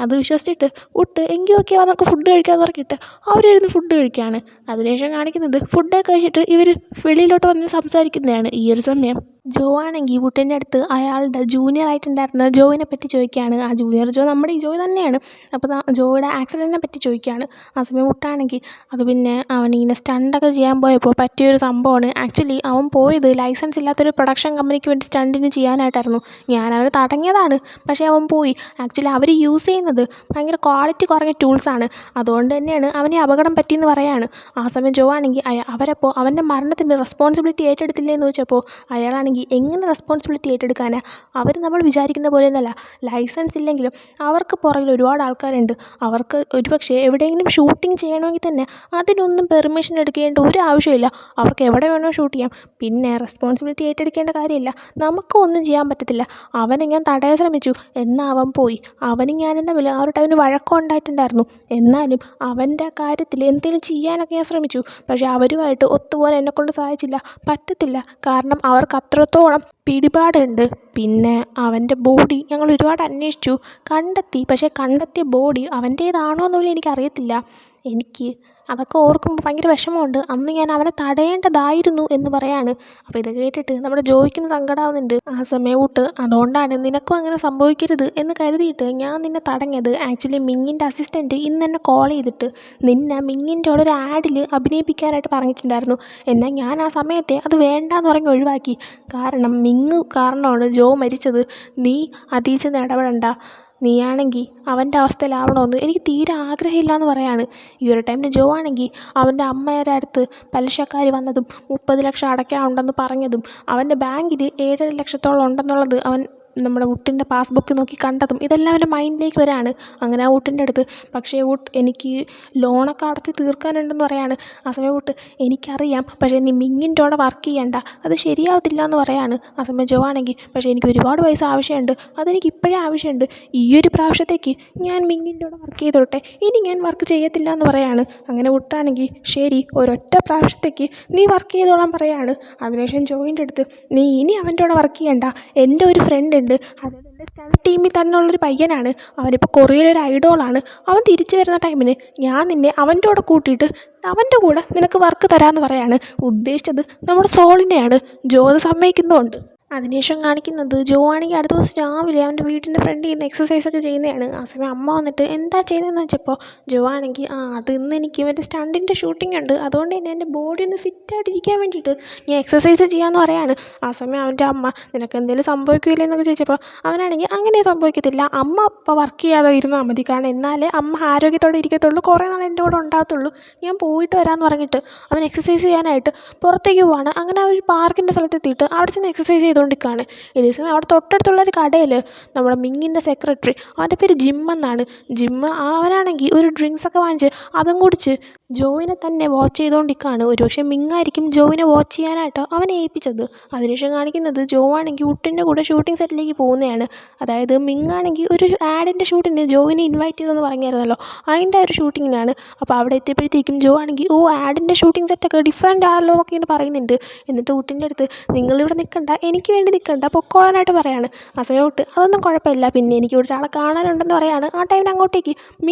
അത് വിശ്വസിച്ചിട്ട് വിട്ട് എങ്കിൽ ഓക്കെ നമുക്ക് ഫുഡ് കഴിക്കാമെന്ന് പറഞ്ഞിട്ട് അവരിരുന്ന് ഫുഡ് കഴിക്കുകയാണ്. അതിനുശേഷം കാണിക്കുന്നത് ഫുഡൊക്കെ കഴിച്ചിട്ട് ഇവർ വെളിയിലോട്ട് വന്ന് സംസാരിക്കുന്നതാണ്. ഈ ഒരു സമയം ജോ ആണെങ്കിൽ വുട്ടിൻ്റെ അടുത്ത് അയാളുടെ ജൂനിയർ ആയിട്ടുണ്ടായിരുന്ന ജോയിനെ പറ്റി ചോദിക്കുകയാണ്. ആ ജൂനിയർ ജോ നമ്മുടെ ഈ ജോയ് തന്നെയാണ്. അപ്പോൾ ജോയുടെ ആക്സിഡൻറ്റിനെ പറ്റി ചോദിക്കുകയാണ്. ആ സമയം വുട്ടാണെങ്കിൽ അത് പിന്നെ അവനിങ്ങനെ സ്റ്റണ്ടൊക്കെ ചെയ്യാൻ പോയപ്പോൾ പറ്റിയൊരു സംഭവമാണ്. ആക്ച്വലി അവൻ പോയത് ലൈസൻസ് ഇല്ലാത്തൊരു പ്രൊഡക്ഷൻ കമ്പനിക്ക് വേണ്ടി സ്റ്റണ്ടിന് ചെയ്യാനായിട്ടായിരുന്നു. ഞാൻ അവനെ തടഞ്ഞതാണ്, പക്ഷേ അവൻ പോയി. ആക്ച്വലി അവർ യൂസ് ചെയ്യുന്നത് ഭയങ്കര ക്വാളിറ്റി കുറഞ്ഞ ടൂൾസാണ്, അതുകൊണ്ട് തന്നെയാണ് അവന് അപകടം പറ്റിയെന്ന് പറയാണ്. ആ സമയം ജോ ആണെങ്കിൽ അവരപ്പോൾ അവൻ്റെ മരണത്തിൻ്റെ റെസ്പോൺസിബിലിറ്റി ഏറ്റെടുത്തില്ലേ എന്ന് വെച്ചപ്പോൾ അയാളാണെങ്കിൽ എങ്ങനെ റെസ്പോൺസിബിലിറ്റി ഏറ്റെടുക്കാനാണ്? അവർ നമ്മൾ വിചാരിക്കുന്ന പോലെയൊന്നുമല്ല. ലൈസൻസ് ഇല്ലെങ്കിലും അവർക്ക് പുറകിൽ ഒരുപാട് ആൾക്കാരുണ്ട്. അവർക്ക് ഒരുപക്ഷെ എവിടെയെങ്കിലും ഷൂട്ടിംഗ് ചെയ്യണമെങ്കിൽ തന്നെ അതിനൊന്നും പെർമിഷൻ എടുക്കേണ്ട ഒരു ആവശ്യമില്ല. അവർക്ക് എവിടെ വേണോ ഷൂട്ട് ചെയ്യാം. പിന്നെ റെസ്പോൺസിബിലിറ്റി ഏറ്റെടുക്കേണ്ട കാര്യമില്ല, നമുക്കും ഒന്നും ചെയ്യാൻ പറ്റത്തില്ല. അവനെ ഞാൻ തടയാൻ ശ്രമിച്ചു, എന്നാൽ അവൻ പോയി. അവനും ഞാനും തമ്മിൽ ആ ഒരു ടൈമിന് വഴക്കം ഉണ്ടായിട്ടുണ്ടായിരുന്നു. എന്നാലും അവൻ്റെ കാര്യത്തിൽ എന്തെങ്കിലും ചെയ്യാനൊക്കെ ഞാൻ ശ്രമിച്ചു, പക്ഷേ അവരുമായിട്ട് ഒത്തുപോകാൻ എന്നെക്കൊണ്ട് സാധിച്ചില്ല. പറ്റത്തില്ല, കാരണം അവർക്ക് അത്രത്തോളം പിടിപാടുണ്ട്. പിന്നെ അവൻ്റെ ബോഡി ഞങ്ങൾ ഒരുപാട് അന്വേഷിച്ചു, കണ്ടെത്തി. പക്ഷേ കണ്ടെത്തിയ ബോഡി അവൻ്റേതാണോ എന്നുപോലും എനിക്കറിയത്തില്ല. എനിക്ക് അതൊക്കെ ഓർക്കുമ്പോൾ ഭയങ്കര വിഷമമുണ്ട്. അന്ന് ഞാൻ അവനെ തടയേണ്ടതായിരുന്നു എന്ന് പറയാണ്. അപ്പോൾ ഇത് കേട്ടിട്ട് നമ്മുടെ ജോയ്ക്കും സങ്കടമാവുന്നുണ്ട്. ആ സമയം വിട്ട് അതുകൊണ്ടാണ് നിനക്കും അങ്ങനെ സംഭവിക്കരുത് എന്ന് കരുതിയിട്ട് ഞാൻ നിന്നെ തടഞ്ഞത്. ആക്ച്വലി മിങ്ങിൻ്റെ അസിസ്റ്റൻറ്റ് ഇന്ന് എന്നെ കോൾ ചെയ്തിട്ട് നിന്നെ മിങ്ങിൻ്റെ കൂടെ ഒരു ആഡിൽ അഭിനയിപ്പിക്കാനായിട്ട് പറഞ്ഞിട്ടുണ്ടായിരുന്നു. എന്നാൽ ഞാൻ ആ സമയത്തെ അത് വേണ്ടാന്ന് പറഞ്ഞ് ഒഴിവാക്കി. കാരണം മിങ്ങ് കാരണമാണ് ജോ മരിച്ചത്. നീ അതിൽ ചെന്ന് ഇടപെടണ്ട, നീയാണെങ്കിൽ അവൻ്റെ അവസ്ഥയിലാവണമെന്ന് എനിക്ക് തീരെ ആഗ്രഹമില്ല എന്ന് പറയാണ്. ഈ ഒരു ടൈമിന് ജോ ആണെങ്കിൽ അവൻ്റെ അമ്മയുടെ അടുത്ത് പലിശക്കാർ വന്നതും 30 ലക്ഷം അടയ്ക്കാനുണ്ടെന്ന് പറഞ്ഞതും അവൻ്റെ ബാങ്കിൽ 7.5 ലക്ഷത്തോളം ഉണ്ടെന്നുള്ളത് അവൻ നമ്മുടെ വുട്ടിൻ്റെ പാസ്ബുക്ക് നോക്കി കണ്ടതും ഇതെല്ലാം അവൻ്റെ മൈൻഡിലേക്ക് വരാണ്. അങ്ങനെ ആ വുട്ടിൻ്റെ അടുത്ത്, പക്ഷേ വുട്ട് എനിക്ക് ലോണൊക്കെ അടച്ച് തീർക്കാനുണ്ടെന്ന് പറയാണ്. ആ സമയം വുട്ട്, എനിക്കറിയാം, പക്ഷേ നീ മിങ്ങിൻ്റെ കൂടെ വർക്ക് ചെയ്യണ്ട, അത് ശരിയാവത്തില്ല എന്ന് പറയാണ്. ആ സമയം ജോ ആണെങ്കിൽ, പക്ഷേ എനിക്ക് ഒരുപാട് പൈസ ആവശ്യമുണ്ട്, അതെനിക്ക് ഇപ്പോഴേ ആവശ്യമുണ്ട്. ഈ ഒരു പ്രാവശ്യത്തേക്ക് ഞാൻ മിങ്ങിൻ്റെ കൂടെ വർക്ക് ചെയ്തോട്ടെ, ഇനി ഞാൻ വർക്ക് ചെയ്യത്തില്ല എന്ന് പറയാണ്. അങ്ങനെ വുട്ടാണെങ്കിൽ ശരി, ഒരൊറ്റ പ്രാവശ്യത്തേക്ക് നീ വർക്ക് ചെയ്തോളാൻ പറയാണ്. അതിനുശേഷം ജോയിൻ്റെ അടുത്ത്, നീ ഇനി അവൻ്റെ കൂടെ വർക്ക് ചെയ്യണ്ട, എൻ്റെ ഒരു ഫ്രണ്ട് ഉണ്ട്, അതായത് എൻ്റെ സ്റ്റണ്ട് ടീമിൽ തന്നെ ഉള്ളൊരു പയ്യനാണ്, അവനിപ്പോൾ കൊറിയയിലൊരു ഐഡോളാണ്. അവൻ തിരിച്ചു വരുന്ന ടൈമിന് ഞാൻ നിന്നെ അവൻ്റെ കൂടെ കൂട്ടിയിട്ട് അവൻ്റെ കൂടെ നിനക്ക് വർക്ക് തരാമെന്ന് പറയാണ്. ഉദ്ദേശിച്ചത് നമ്മുടെ സോളിനെയാണ്. ജോ അത് സമ്മതിക്കുന്നുമുണ്ട്. അതിനുശേഷം കാണിക്കുന്നത് ജോ ആണെങ്കിൽ അടുത്ത ദിവസം രാവിലെ അവൻ്റെ വീടിൻ്റെ ഫ്രണ്ടിൽ നിന്ന് എക്സസൈസൊക്കെ ചെയ്യുന്നതാണ്. ആ സമയം അമ്മ വന്നിട്ട് എന്താ ചെയ്യുന്നതെന്ന് വെച്ചപ്പോൾ ജോ ആണെങ്കിൽ അത് ഇന്ന് എനിക്ക് മറ്റേ സ്റ്റണ്ടിൻ്റെ ഷൂട്ടിംഗ് ഉണ്ട്, അതുകൊണ്ട് തന്നെ എൻ്റെ ബോഡി ഒന്ന് ഫിറ്റായിട്ടിരിക്കാൻ വേണ്ടിയിട്ട് ഞാൻ എക്സസൈസ് ചെയ്യാമെന്ന് പറയാണ്. ആ സമയം അവൻ്റെ അമ്മ നിനക്ക് എന്തെങ്കിലും സംഭവിക്കില്ലേ എന്നൊക്കെ ചോദിച്ചപ്പോൾ അവനാണെങ്കിൽ അങ്ങനെ സംഭവിക്കത്തില്ല, അമ്മ ഇപ്പോൾ വർക്ക് ചെയ്യാതെ ഇരുന്നാൽ മതി, കാരണം എന്നാലേ അമ്മ ആരോഗ്യത്തോടെ ഇരിക്കത്തുള്ളൂ, കുറേ നാൾ എൻ്റെ കൂടെ ഉണ്ടാകത്തുള്ളൂ, ഞാൻ പോയിട്ട് വരാമെന്ന് പറഞ്ഞിട്ട് അവൻ എക്സസൈസ് ചെയ്യാനായിട്ട് പുറത്തേക്ക് പോവാണ്. അങ്ങനെ ആ ഒരു പാർക്കിൻ്റെ സ്ഥലത്തെത്തിയിട്ട് അവിടെ ചെന്ന് എക്സസൈസ് ചെയ്തുകൊണ്ടിരിക്കുകയാണ്. ഇതേ സമയം അവിടെ തൊട്ടടുത്തുള്ളൊരു കടയിൽ നമ്മുടെ മിങ്ങിൻ്റെ സെക്രട്ടറി, അവൻ്റെ പേര് ജിം എന്നാണ്, അവനാണെങ്കിൽ ഒരു ഡ്രിങ്ക്സൊക്കെ വാങ്ങിച്ച് അതും കുടിച്ച് ജോയിനെ തന്നെ വാച്ച് ചെയ്തുകൊണ്ടിരിക്കുകയാണ്. ഒരുപക്ഷെ മിങ്ങായിരിക്കും ജോയിനെ വാച്ച് ചെയ്യാനായിട്ട് അവനെ ഏൽപ്പിച്ചത്. അതിനുശേഷം കാണിക്കുന്നത് ജോ ആണെങ്കിൽ വുട്ടിൻ്റെ കൂടെ ഷൂട്ടിംഗ് സെറ്റിലേക്ക് പോകുന്നതാണ്. അതായത് മിങ്ങാണെങ്കിൽ ഒരു ആഡിൻ്റെ ഷൂട്ടിന് ജോയിനെ ഇൻവൈറ്റ് ചെയ്തെന്ന് പറഞ്ഞായിരുന്നല്ലോ, അതിൻ്റെ ഒരു ഷൂട്ടിങ്ങിനാണ്. അപ്പോൾ അവിടെ എത്തിയപ്പോഴത്തേക്കും ജോ ആണെങ്കിൽ ആഡിൻ്റെ ഷൂട്ടിംഗ് സെറ്റൊക്കെ ഡിഫറെൻ്റ് ആണല്ലോ എന്നൊക്കെ ഇങ്ങനെ പറയുന്നുണ്ട്. എന്നിട്ട് വുട്ടിൻ്റെ അടുത്ത് നിങ്ങളിവിടെ നിൽക്കണ്ട, എനിക്ക് വേണ്ടി നിൽക്കണ്ട, പൊക്കോളാനായിട്ട് പറയാണ്. ആ സമയം വുട്ട് അതൊന്നും കുഴപ്പമില്ല, പിന്നെ എനിക്ക് ഇവിടെ ഒരാളെ കാണാനുണ്ടെന്ന് പറയാണ്. ആ ടൈമിന് അങ്ങോട്ടേക്ക്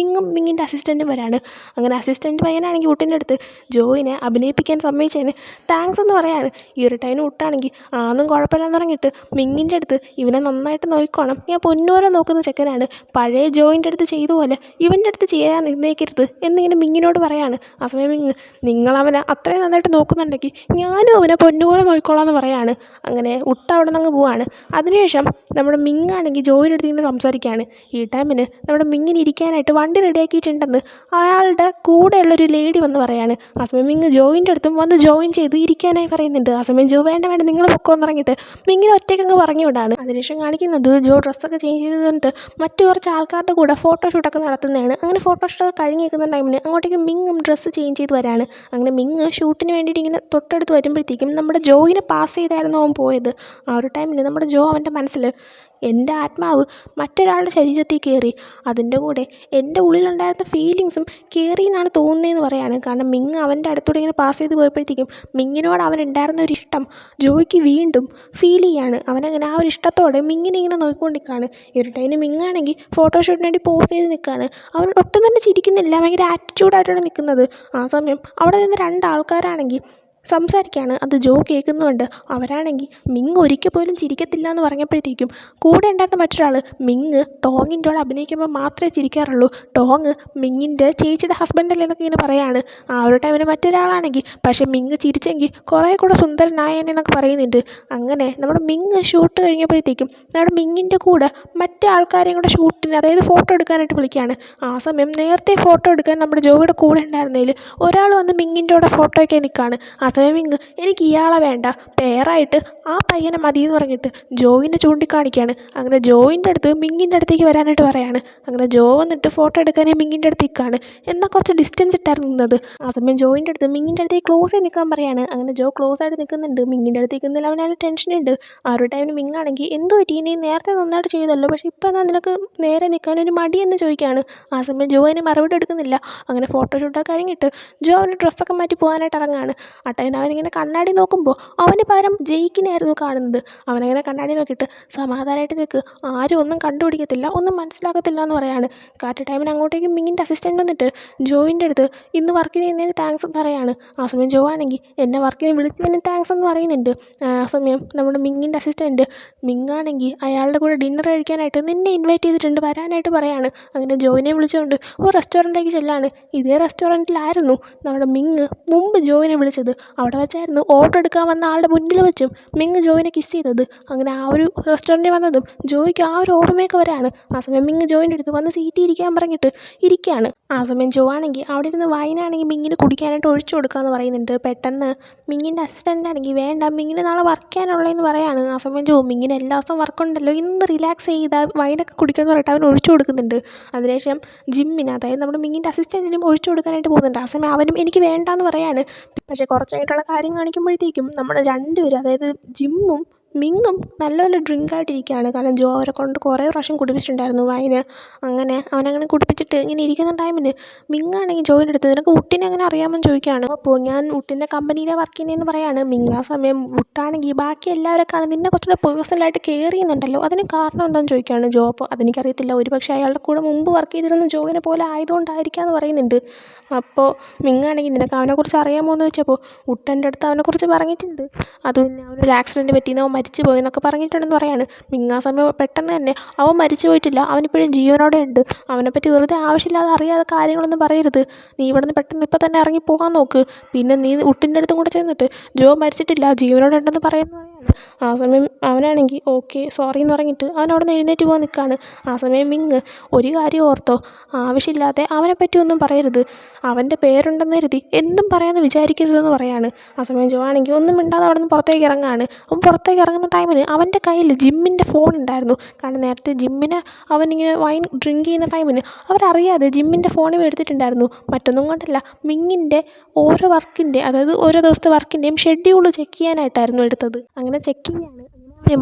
മിങ്ങിൻ്റെ അസിസ്റ്റൻറ്റും വരാണ്. അങ്ങനെ അസിസ്റ്റൻറ്റ് പയ്യനാണെങ്കിൽ വുട്ടിൻ്റെ അടുത്ത് ജോയിനെ അഭിനയിപ്പിക്കാൻ സമ്മതിച്ചതിന് താങ്ക്സ് എന്ന് പറയാണ്. ഈ ഒരു ടൈമിന് വുട്ടാണെങ്കിൽ അതൊന്നും കുഴപ്പമില്ലെന്ന് പറഞ്ഞിട്ട് മിങ്ങിൻ്റെ അടുത്ത് ഇവനെ നന്നായിട്ട് നോക്കിക്കോണം, ഞാൻ പൊന്നോരെ നോക്കുന്ന ചെക്കനാണ്, പഴയ ജോയിൻ്റെ അടുത്ത് ചെയ്ത പോലെ ഇവൻ്റെ അടുത്ത് ചെയ്യാൻ നിന്നേക്കരുത് എന്നിങ്ങനെ മിങ്ങിനോട് പറയാണ്. ആ സമയം മിങ്ങ്, നിങ്ങളവനെ അത്രയും നന്നായിട്ട് നോക്കുന്നുണ്ടെങ്കിൽ ഞാനും അവനെ പൊന്നുപോലെ നോക്കിക്കോളാം എന്ന് പറയാണ്. അങ്ങനെ വുട്ട് തൊട്ട് അവിടെ നിന്ന് അങ്ങ് പോവാണ്. അതിനുശേഷം നമ്മുടെ മിങ് ആണെങ്കിൽ ജോയിൻ്റെ അടുത്ത് ഇങ്ങനെ സംസാരിക്കുകയാണ്. ഈ ടൈമിന് നമ്മുടെ മിങ്ങിന് ഇരിക്കാനായിട്ട് വണ്ടി റെഡിയാക്കിയിട്ടുണ്ടെന്ന് അയാളുടെ കൂടെയുള്ളൊരു ലേഡി വന്ന് പറയാണ്. ആ സമയം മിങ് ജോയിൻ്റെ അടുത്തും വന്ന് ജോയിൻ ചെയ്ത് ഇരിക്കാനായി പറയുന്നുണ്ട്. ആ സമയം ജോ വേണ്ട വേണ്ട നിങ്ങൾ പൊക്കോന്ന് ഇറങ്ങിയിട്ട് മിങ്ങിനെ ഒറ്റയ്ക്കങ്ങ് പറഞ്ഞു വിടാണ്. അതിനുശേഷം കാണിക്കുന്നത് ജോ ഡ്രസ്സൊക്കെ ചേഞ്ച് ചെയ്ത് വന്നിട്ട് മറ്റു കുറച്ച് ആൾക്കാരുടെ കൂടെ ഫോട്ടോഷൂട്ടൊക്കെ നടത്തുന്നതാണ്. അങ്ങനെ ഫോട്ടോഷൂട്ടൊക്കെ കഴിഞ്ഞ് നിൽക്കുന്ന ടൈമിന് അങ്ങോട്ടേക്ക് മിങ്ങും ഡ്രസ്സ് ചേഞ്ച് ചെയ്ത് വരാണ്. അങ്ങനെ മിങ് ഷൂട്ടിന് വേണ്ടിയിട്ട് ഇങ്ങനെ തൊട്ടടുത്ത് വരുമ്പോഴത്തേക്കും നമ്മുടെ ജോയിനെ പാസ് ചെയ്തായിരുന്നു അവൻ പോയത്. ആ ഒരു ടൈമിൽ നമ്മുടെ ജോ അവൻ്റെ മനസ്സിൽ എൻ്റെ ആത്മാവ് മറ്റൊരാളുടെ ശരീരത്തിൽ കയറി, അതിൻ്റെ കൂടെ എൻ്റെ ഉള്ളിലുണ്ടായിരുന്ന ഫീലിങ്സും കയറി എന്നാണ് തോന്നുന്നതെന്ന് പറയാണ്. കാരണം മിങ് അവൻ്റെ അടുത്തൂടെ ഇങ്ങനെ പാസ് ചെയ്ത് പോയപ്പോഴത്തേക്കും മിങ്ങിനോട് അവനുണ്ടായിരുന്ന ഒരു ഇഷ്ടം ജോയ്ക്ക് വീണ്ടും ഫീൽ ചെയ്യാണ്. അവനങ്ങനെ ആ ഒരു ഇഷ്ടത്തോടെ മിങ്ങിനെ ഇങ്ങനെ നോക്കിക്കൊണ്ടിരിക്കുകയാണ്. ഇരുട്ടതിന് മിങ്ങാണെങ്കിൽ ഫോട്ടോഷൂട്ടിന് വേണ്ടി പോസ് ചെയ്ത് നിൽക്കുകയാണ്. അവൻ ഒട്ടും തന്നെ ചിരിക്കുന്നില്ല, ഭയങ്കര ആറ്റിറ്റ്യൂഡായിട്ടാണ് നിൽക്കുന്നത്. ആ സമയം അവിടെ നിന്ന് രണ്ടാൾക്കാരാണെങ്കിൽ സംസാരിക്കുകയാണ്. അത് ജോ കേൾക്കുന്നുണ്ട്. അവരാണെങ്കിൽ മിങ് ഒരിക്കൽ പോലും ചിരിക്കത്തില്ല എന്ന് പറഞ്ഞപ്പോഴത്തേക്കും കൂടെ ഉണ്ടായിരുന്ന മറ്റൊരാൾ മിങ് ടോങ്ങിൻ്റെ കൂടെ അഭിനയിക്കുമ്പോൾ മാത്രമേ ചിരിക്കാറുള്ളൂ, ടോങ് മിങ്ങിൻ്റെ ചേച്ചിയുടെ ഹസ്ബൻഡല്ലേ എന്നൊക്കെ ഇങ്ങനെ പറയാണ്. ആ ഒരു ടൈമിന് മറ്റൊരാളാണെങ്കിൽ പക്ഷേ മിങ് ചിരിച്ചെങ്കിൽ കുറേ കൂടെ സുന്ദരനായേനെ എന്നൊക്കെ പറയുന്നുണ്ട്. അങ്ങനെ നമ്മുടെ മിങ് ഷൂട്ട് കഴിഞ്ഞപ്പോഴത്തേക്കും നമ്മുടെ മിങ്ങിൻ്റെ കൂടെ മറ്റേ ആൾക്കാരെയും കൂടെ ഷൂട്ടിന്, അതായത് ഫോട്ടോ എടുക്കാനായിട്ട് വിളിക്കുകയാണ്. ആ സമയം നേരത്തെ ഫോട്ടോ എടുക്കാൻ നമ്മുടെ ജോയുടെ കൂടെ ഉണ്ടായിരുന്നതിൽ ഒരാൾ വന്ന് മിങ്ങിൻ്റെ കൂടെ ഫോട്ടോയ്ക്ക് നിൽക്കുകയാണ്. ആ സമയം മിങ് എനിക്ക് ഇയാളെ വേണ്ട, പെയറായിട്ട് ആ പയ്യനെ മതി എന്ന് പറഞ്ഞിട്ട് ജോയിനെ ചൂണ്ടിക്കാണിക്കുകയാണ്. അങ്ങനെ ജോയിൻ്റെ അടുത്ത് മിങ്ങിൻ്റെ അടുത്തേക്ക് വരാനായിട്ട് പറയാണ്. അങ്ങനെ ജോ വന്നിട്ട് ഫോട്ടോ എടുക്കാനേ മിങ്ങിൻ്റെ അടുത്ത് നിൽക്കുകയാണ്. എന്നാൽ കുറച്ച് ഡിസ്റ്റൻസ് ഇട്ടായിരുന്നു നിന്നത്. ആ സമയം ജോയിൻ്റെ അടുത്ത് മിങ്ങിൻ്റെ അടുത്തേക്ക് ക്ലോസ് ആയി നിൽക്കാൻ പറയാണ്. അങ്ങനെ ജോ ക്ലോസ് ആയിട്ട് നിൽക്കുന്നുണ്ട്. മിങ്ങിൻ്റെ അടുത്ത് നിൽക്കുന്നതിൽ അവൻ നല്ല ടെൻഷനുണ്ട്. ആ ഒരു ടൈമിന് മിങ്ങാണെങ്കിൽ എന്ത് പറ്റി, നീ നേരത്തെ നന്നായിട്ട് ചെയ്തല്ലോ, പക്ഷേ ഇപ്പോൾ എന്നാൽ നിനക്ക് നേരെ നിൽക്കാനൊരു മടിയെന്ന് ചോദിക്കുകയാണ്. ആ സമയം ജോ അതിന് മറുപടി എടുക്കുന്നില്ല. അങ്ങനെ ഫോട്ടോഷൂട്ടൊക്കെ കഴിഞ്ഞിട്ട് ജോ അവൻ്റെ ഡ്രസ്സൊക്കെ മാറ്റി പോകാനായിട്ട് ഇറങ്ങുകയാണ്. ആ ടൈമിന് അവനിങ്ങനെ കണ്ണാടി നോക്കുമ്പോൾ അവന് പകരം ജയിക്കിനെയായിരുന്നു കാണുന്നത്. അവനങ്ങനെ കണ്ണാടി നോക്കിയിട്ട് സമാധാനമായിട്ട് നിൽക്ക്, ആരും ഒന്നും കണ്ടുപിടിക്കത്തില്ല, ഒന്നും മനസ്സിലാക്കത്തില്ല എന്ന് പറയാണ്. കാറ്റ് ടൈമിന് അങ്ങോട്ടേക്ക് മിങ്ങിൻ്റെ അസിസ്റ്റൻ്റ് വന്നിട്ട് ജോയിൻ്റെ അടുത്ത് ഇന്ന് വർക്കിന് ചെയ്യുന്നതിന് താങ്ക്സ് എന്ന് പറയാണ്. ആ സമയം ജോ ആണെങ്കിൽ എന്നെ വർക്കിന് വിളിച്ചതിന് താങ്ക്സ് എന്ന് പറയുന്നുണ്ട്. ആ സമയം നമ്മുടെ മിങ്ങിൻ്റെ അസിസ്റ്റൻറ്റ് മിങ്ങാണെങ്കിൽ അയാളുടെ കൂടെ ഡിന്നർ കഴിക്കാനായിട്ട് നിന്നെ ഇൻവൈറ്റ് ചെയ്തിട്ടുണ്ട്, വരാനായിട്ട് പറയാണ്. അങ്ങനെ ജോയിനെ വിളിച്ചുകൊണ്ട് ഒരു റെസ്റ്റോറൻറ്റിലേക്ക് ചെല്ലാണ്. ഇതേ റെസ്റ്റോറൻറ്റിലായിരുന്നു നമ്മുടെ മിങ് മുമ്പ് ജോയിനെ വിളിച്ചത്. അവിടെ വെച്ചായിരുന്നു ഓർഡർ എടുക്കാൻ വന്ന ആളുടെ മുന്നിൽ വെച്ചും മിങ് ജോയിനെ കിസ് ചെയ്തത്. അങ്ങനെ ആ ഒരു റെസ്റ്റോറൻറ്റിൽ വന്നതും ജോയ്ക്ക് ആ ഒരു ഓർമ്മയൊക്കെ വരാണ്. ആ സമയം മിങ് ജോയിൻ്റെ അടുത്ത് വന്ന് സീറ്റ് ഇരിക്കാൻ പറഞ്ഞിട്ട് ഇരിക്കുകയാണ്. ആ സമയം ജോ ആണെങ്കിൽ അവിടെ ഇരുന്ന് വൈനാണെങ്കിൽ മിങ്ങിന് കുടിക്കാനായിട്ട് ഒഴിച്ചു കൊടുക്കാമെന്ന് പറയുന്നുണ്ട്. പെട്ടെന്ന് മിങ്ങിൻ്റെ അസിസ്റ്റൻ്റ് ആണെങ്കിൽ വേണ്ട, മിങ്ങിന് നാളെ വർക്ക് ചെയ്യാനുള്ളതെന്ന് പറയാണ്. ആ സമയം ജോ മിങ്ങിന് എല്ലാ ദിവസവും വർക്കുണ്ടല്ലോ, ഇന്ന് റിലാക്സ് ചെയ്താൽ വൈനൊക്കെ കുടിക്കാമെന്ന് പറഞ്ഞിട്ട് അവൻ ഒഴിച്ചു കൊടുക്കുന്നുണ്ട്. അതിനുശേഷം ജിമ്മിന്, അതായത് നമ്മുടെ മിങ്ങിൻ്റെ അസിസ്റ്റൻറ്റിനും ഒഴിച്ചു കൊടുക്കാനായിട്ട് പോകുന്നുണ്ട്. ആ സമയം അവനും എനിക്ക് വേണ്ടാന്ന് പറയാണ്. പക്ഷേ കുറച്ച് കഴിഞ്ഞിട്ടുള്ള കാര്യം കാണിക്കുമ്പോഴത്തേക്കും നമ്മുടെ രണ്ടുപേരും, അതായത് ജിമ്മും മിങ്ങും നല്ലപോലെ ഡ്രിങ്ക് ആയിട്ടിരിക്കുകയാണ്. കാരണം ജോ അവരെ കൊണ്ട് കുറേ പ്രാവശ്യം കുടിപ്പിച്ചിട്ടുണ്ടായിരുന്നു വൈന്. അങ്ങനെ അവനങ്ങനെ കുടിപ്പിച്ചിട്ട് ഇങ്ങനെ ഇരിക്കുന്ന ടൈമിന് മിങ്ങാണെങ്കിൽ ജോയിൻ്റെ അടുത്ത് നിനക്ക് ഉട്ടിനെ അങ്ങനെ അറിയാമെന്ന് ചോദിക്കുകയാണ്. അപ്പോൾ ഞാൻ ഉട്ടിൻ്റെ കമ്പനിയിലെ വർക്ക് ചെയ്യുന്നതെന്ന് പറയാണ്. മിങ് ആ സമയം ഉട്ടാണെങ്കിൽ ബാക്കി എല്ലാവരെക്കാളും നിന്നെ കുറച്ചുകൂടെ പേഴ്സണലായിട്ട് കെയർ ചെയ്യുന്നുണ്ടല്ലോ, അതിന് കാരണം എന്താണെന്ന് ചോദിക്കുകയാണ് ജോ. അപ്പോൾ അതെനിക്കറിയത്തില്ല, ഒരുപക്ഷെ അയാളുടെ കൂടെ മുമ്പ് വർക്ക് ചെയ്തിരുന്ന ജോയിനെ പോലെ ആയതുകൊണ്ടായിരിക്കാമെന്ന് പറയുന്നുണ്ട്. അപ്പോൾ മിങ്ങാണെങ്കിൽ നിനക്ക് അവനെക്കുറിച്ച് അറിയാമോ എന്ന് ചോദിച്ചപ്പോൾ ഉട്ടൻ്റെ അടുത്ത് അവനെക്കുറിച്ച് പറഞ്ഞിട്ടുണ്ട്. അത് പിന്നെ അവനൊരു ആക്സിഡൻറ്റ് പറ്റിയെന്ന്, അവൻ മരിച്ചു പോയെന്നൊക്കെ പറഞ്ഞിട്ടുണ്ടെന്ന് പറയാണ്. മിങ് ആ സമയം പെട്ടെന്ന് തന്നെ അവൻ മരിച്ചു പോയിട്ടില്ല, അവനിപ്പോഴും ജീവനോടെ ഉണ്ട്, അവനെപ്പറ്റി വെറുതെ ആവശ്യമില്ലാതെ അറിയാതെ കാര്യങ്ങളൊന്നും പറയരുത്, നീ ഇവിടെ നിന്ന് പെട്ടെന്ന് ഇപ്പം തന്നെ ഇറങ്ങി പോകാൻ നോക്ക്, പിന്നെ നീ ഉട്ടിൻ്റെ അടുത്തും കൂടെ ചെന്നിട്ട് ജോ മരിച്ചിട്ടില്ല ജീവനോടെ ഉണ്ടെന്ന് പറയുന്നു. ആ സമയം അവനാണെങ്കിൽ ഓക്കെ സോറി എന്ന് പറഞ്ഞിട്ട് അവൻ അവിടെ നിന്ന് എഴുന്നേറ്റ് പോകാൻ നിൽക്കുകയാണ്. ആ സമയം മിങ് ഒരു കാര്യം ഓർത്തോ, ആവശ്യമില്ലാതെ അവനെപ്പറ്റി ഒന്നും പറയരുത്, അവൻ്റെ പേരുണ്ടെന്ന് കരുതി എന്തും പറയാമെന്ന് വിചാരിക്കരുതെന്ന് പറയാണ്. ആ സമയം ജോ ആണെങ്കിൽ ഒന്നും മിണ്ടാതെ അവിടെ നിന്ന് പുറത്തേക്ക് ഇറങ്ങുകയാണ്. അവൻ പുറത്തേക്ക് ഇറങ്ങുന്ന ടൈമിന് അവൻ്റെ കയ്യിൽ ജിമ്മിൻ്റെ ഫോൺ ഉണ്ടായിരുന്നു. കാരണം നേരത്തെ ജിമ്മിന് അവനിങ്ങനെ വൈൻ ഡ്രിങ്ക് ചെയ്യുന്ന ടൈമിന് അവരറിയാതെ ജിമ്മിൻ്റെ ഫോണിൽ എടുത്തിട്ടുണ്ടായിരുന്നു. മറ്റൊന്നും കൊണ്ടല്ല, മിങ്ങിൻ്റെ ഓരോ വർക്കിൻ്റെ, അതായത് ഓരോ ദിവസത്തെ വർക്കിൻ്റെയും ഷെഡ്യൂൾ ചെക്ക് ചെയ്യാനായിട്ടായിരുന്നു എടുത്തത്. അങ്ങനെ ചെക്ക് ചെയ്യാണ്.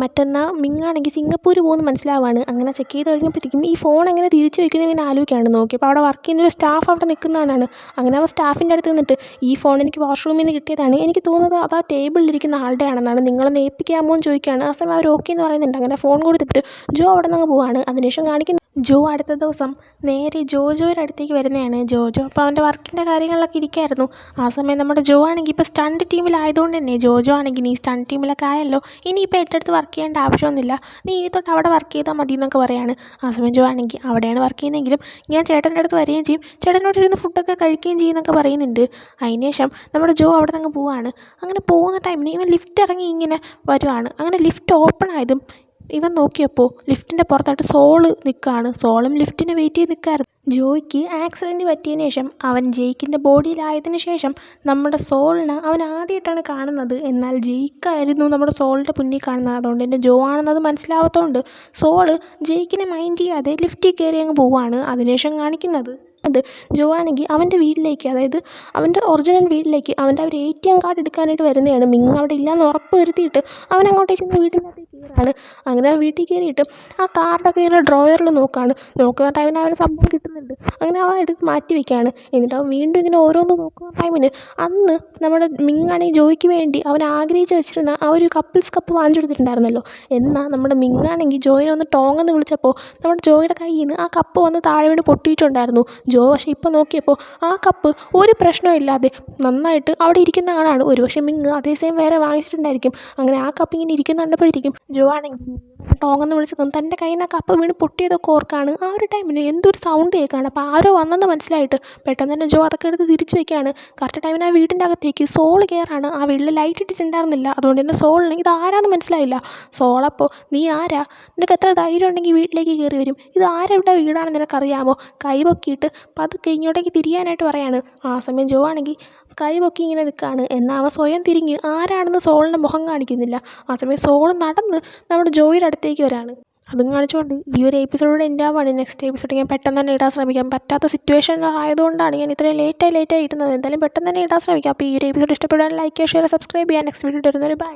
മറ്റന്നാൾ മിങ്ങാണെങ്കിൽ സിംഗപ്പൂർ പോകുമെന്ന് മനസ്സിലാവാണ്. അങ്ങനെ ചെക്ക് ചെയ്ത് കഴിഞ്ഞപ്പോഴത്തേക്കും ഈ ഫോൺ എങ്ങനെ തിരിച്ച് വയ്ക്കുന്നത് ഇങ്ങനെ ആലോചിക്കുകയാണ്. നോക്കിയപ്പോൾ അവിടെ വർക്ക് ചെയ്യുന്നൊരു സ്റ്റാഫ് അവിടെ നിൽക്കുന്നതാണ്. അങ്ങനെ അവൻ സ്റ്റാഫിൻ്റെ അടുത്ത് നിന്നിട്ട് ഈ ഫോൺ എനിക്ക് വാഷ്റൂമിൽ നിന്ന് കിട്ടിയതാണ്, എനിക്ക് തോന്നുന്നത് അത് ആ ടേബിളിലിരിക്കുന്ന ആളുടെ ആണെന്നാണ്, നിങ്ങളൊന്ന് ഏൽപ്പിക്കാമോ എന്ന് ചോദിക്കുകയാണ്. ആ സമയം അവർ ഓക്കെ എന്ന് പറയുന്നുണ്ട്. അങ്ങനെ ഫോൺ കൊടുത്തിട്ട് ജോ അവിടെ നിന്ന് പോവാണ്. അതിനുശേഷം കാണിക്കുന്ന ജോ അടുത്ത ദിവസം നേരെ ജോജോയുടെ അടുത്തേക്ക് വരുന്നതാണ്. ജോജോ അപ്പോൾ അവൻ്റെ വർക്കിൻ്റെ കാര്യങ്ങളിലൊക്കെ ഇരിക്കുകയായിരുന്നു. ആ സമയം നമ്മുടെ ജോ ആണെങ്കിൽ ഇപ്പോൾ സ്റ്റണ്ട് ടീമിലായതുകൊണ്ട് തന്നെ ജോജോ ആണെങ്കിൽ നീ സ്റ്റണ്ട് ടീമിലൊക്കെ ആയല്ലോ, ഇനിയിപ്പോൾ ഏറ്റെടുത്ത് വർക്ക് ചെയ്യേണ്ട ആവശ്യമൊന്നുമില്ല, നീ ഇനി തൊട്ട് അവിടെ വർക്ക് ചെയ്താൽ മതി എന്നൊക്കെ പറയാണ്. ആ സമയം ജോ ആണെങ്കിൽ അവിടെയാണ് വർക്ക് ചെയ്യുന്നതെങ്കിലും ഞാൻ ചേട്ടൻ്റെ അടുത്ത് വരികയും ചെയ്യും, ചേട്ടനോട് ഇരുന്ന് ഫുഡൊക്കെ കഴിക്കുകയും ചെയ്യും എന്നൊക്കെ പറയുന്നുണ്ട്. അതിന് ശേഷം നമ്മുടെ ജോ അവിടെ നിന്ന് പോവാണ്. അങ്ങനെ പോകുന്ന ടൈമിന് ഇവൻ ലിഫ്റ്റ് ഇറങ്ങി ഇങ്ങനെ വരുവാണ്. അങ്ങനെ ലിഫ്റ്റ് ഓപ്പൺ ആയതും ഇവൻ നോക്കിയപ്പോൾ ലിഫ്റ്റിൻ്റെ പുറത്തായിട്ട് സോള് നിൽക്കുകയാണ്. സോളും ലിഫ്റ്റിനെ വെയിറ്റ് ചെയ്ത് നിൽക്കുകയായിരുന്നു. ജോയ്ക്ക് ആക്സിഡൻറ്റ് പറ്റിയതിന് ശേഷം അവൻ ജെയ്ക്കിൻ്റെ ബോഡിയിലായതിനു ശേഷം നമ്മുടെ സോളിനെ അവൻ ആദ്യമായിട്ടാണ് കാണുന്നത്. എന്നാൽ ജെയ്ക്കായിരുന്നു നമ്മുടെ സോളിൻ്റെ മുന്നിൽ കാണുന്നത്. അതുകൊണ്ട് തന്നെ ജോ ആണെന്നത് മനസ്സിലാവാത്തതുകൊണ്ട് സോള് ജെയ്ക്കിനെ മൈൻഡ് ചെയ്യാതെ ലിഫ്റ്റിൽ കയറി അങ്ങ് പോവാണ്. അതിനുശേഷം കാണിക്കുന്നത് ജോ ആണെങ്കിൽ അവൻ്റെ വീട്ടിലേക്ക്, അതായത് അവൻ്റെ ഒറിജിനൽ വീട്ടിലേക്ക് അവൻ്റെ ഒരു ATM കാർഡ് എടുക്കാനായിട്ട് വരുന്നതാണ്. മിങ് അവിടെ ഇല്ലയെന്ന് ഉറപ്പ് വരുത്തിയിട്ട് അവൻ അങ്ങോട്ടേക്ക് ചെന്ന് വീട്ടിനകത്തേക്ക് കയറാണ്. അങ്ങനെ വീട്ടിൽ കയറിയിട്ട് ആ കാർഡൊക്കെ ഇങ്ങനെ ഡ്രോയറിൽ നോക്കുന്ന ടൈമിന് അവന് സംഭവം കിട്ടുന്നുണ്ട്. അങ്ങനെ അവൻ എടുത്ത് മാറ്റി വയ്ക്കുകയാണ്. എന്നിട്ട് അവൻ വീണ്ടും ഇങ്ങനെ ഓരോന്ന് നോക്കുന്ന ടൈമിന് അന്ന് നമ്മുടെ മിങ് ആണെങ്കിൽ ജോയ്ക്ക് വേണ്ടി അവൻ ആഗ്രഹിച്ച് വെച്ചിരുന്ന ആ ഒരു കപ്പിൾസ് കപ്പ് വാങ്ങിച്ചു കൊടുത്തിട്ടുണ്ടായിരുന്നല്ലോ. എന്നാൽ നമ്മുടെ മിങ് ആണെങ്കിൽ ജോയിനെ ഒന്ന് ടോങ്ങെന്ന് വിളിച്ചപ്പോൾ നമ്മുടെ ജോയുടെ കയ്യിൽ നിന്ന് ആ കപ്പ് വന്ന് താഴെ വീണ് പൊട്ടിയിട്ടുണ്ടായിരുന്നു. ജോ പക്ഷേ ഇപ്പോൾ നോക്കിയപ്പോൾ ആ കപ്പ് ഒരു പ്രശ്നമില്ലാതെ നന്നായിട്ട് അവിടെ ഇരിക്കുന്ന ആളാണ്. ഒരുപക്ഷെ മിങ് അതേ സെയിം വേറെ വാങ്ങിച്ചിട്ടുണ്ടായിരിക്കും. അങ്ങനെ ആ കപ്പ് ഇങ്ങനെ ഇരിക്കുന്ന കണ്ടപ്പോഴത്തേക്കും ജോ ആണെങ്കിൽ ടോങ്ങെന്ന് വിളിച്ചതും തൻ്റെ കയ്യിൽ നിന്ന് ആ കപ്പ് വീണ് പൊട്ടിയതൊക്കെ ഓർക്കാണ്. ആ ഒരു ടൈമിന് എന്തൊരു സൗണ്ട് കേൾക്കുകയാണ്. അപ്പോൾ ആരോ വന്നെന്ന് മനസ്സിലായിട്ട് പെട്ടെന്ന് തന്നെ ജോ അതൊക്കെ എടുത്ത് തിരിച്ചു വയ്ക്കുകയാണ്. കറക്റ്റ് ടൈമിന് ആ വീടിൻ്റെ അകത്തേക്ക് സോള് കയറാണ്. ആ വീട്ടിൽ ലൈറ്റ് ഇട്ടിട്ടുണ്ടായിരുന്നില്ല. അതുകൊണ്ട് തന്നെ സോളിന് ഇത് ആരാന്ന് മനസ്സിലായില്ല. സോളപ്പോൾ നീ ആരാ, നിനക്ക് എത്ര ധൈര്യം ഉണ്ടെങ്കിൽ വീട്ടിലേക്ക് കയറി വരും, ഇത് ആരെവിടെ വീടാണെന്ന് നിനക്കറിയാമോ, കൈ പൊക്കിയിട്ട് പതുക്കെ ഇങ്ങോട്ടേക്ക് തിരിയാനായിട്ട് പറയാണ്. ആ സമയം ജോ ആണെങ്കിൽ കൈ പൊക്കി ഇങ്ങനെ നിൽക്കുകയാണ്. എന്നാൽ അവൻ സ്വയം തിരിഞ്ഞ് ആരാണെന്ന് സോളിൻ്റെ മുഖം കാണിക്കുന്നില്ല. ആ സമയം സോൾ നടന്ന് നമ്മുടെ ജോയുടെ അടുത്തേക്ക് വരാണ്. അതും കാണിച്ചുകൊണ്ട് ഈ ഒരു എപ്പിസോഡിലൂടെ എൻ്റെ ആവുകയാണ്. നെക്സ്റ്റ് എപ്പിസോഡ് ഞാൻ പെട്ടെന്ന് തന്നെ ഇടാൻ ശ്രമിക്കാം. പറ്റാത്ത സിറ്റുവേഷൻ ആയതുകൊണ്ടാണ് ഞാൻ ഇത്രയും ലേറ്റായി ഇടുന്നത്. എന്തായാലും പെട്ടെന്ന് തന്നെ ഇടാൻ ശ്രമിക്കാം. അപ്പോൾ ഈ ഒരു എപ്പിസോഡ് ഇഷ്ടപ്പെടാൻ ലൈക്ക് ചെയ്യുക, ഷെയർ, സബ്സ്ക്രൈബ് ചെയ്യുക. നെക്സ്റ്റ് വീഡിയോ ഇടുന്നൊരു ബൈ.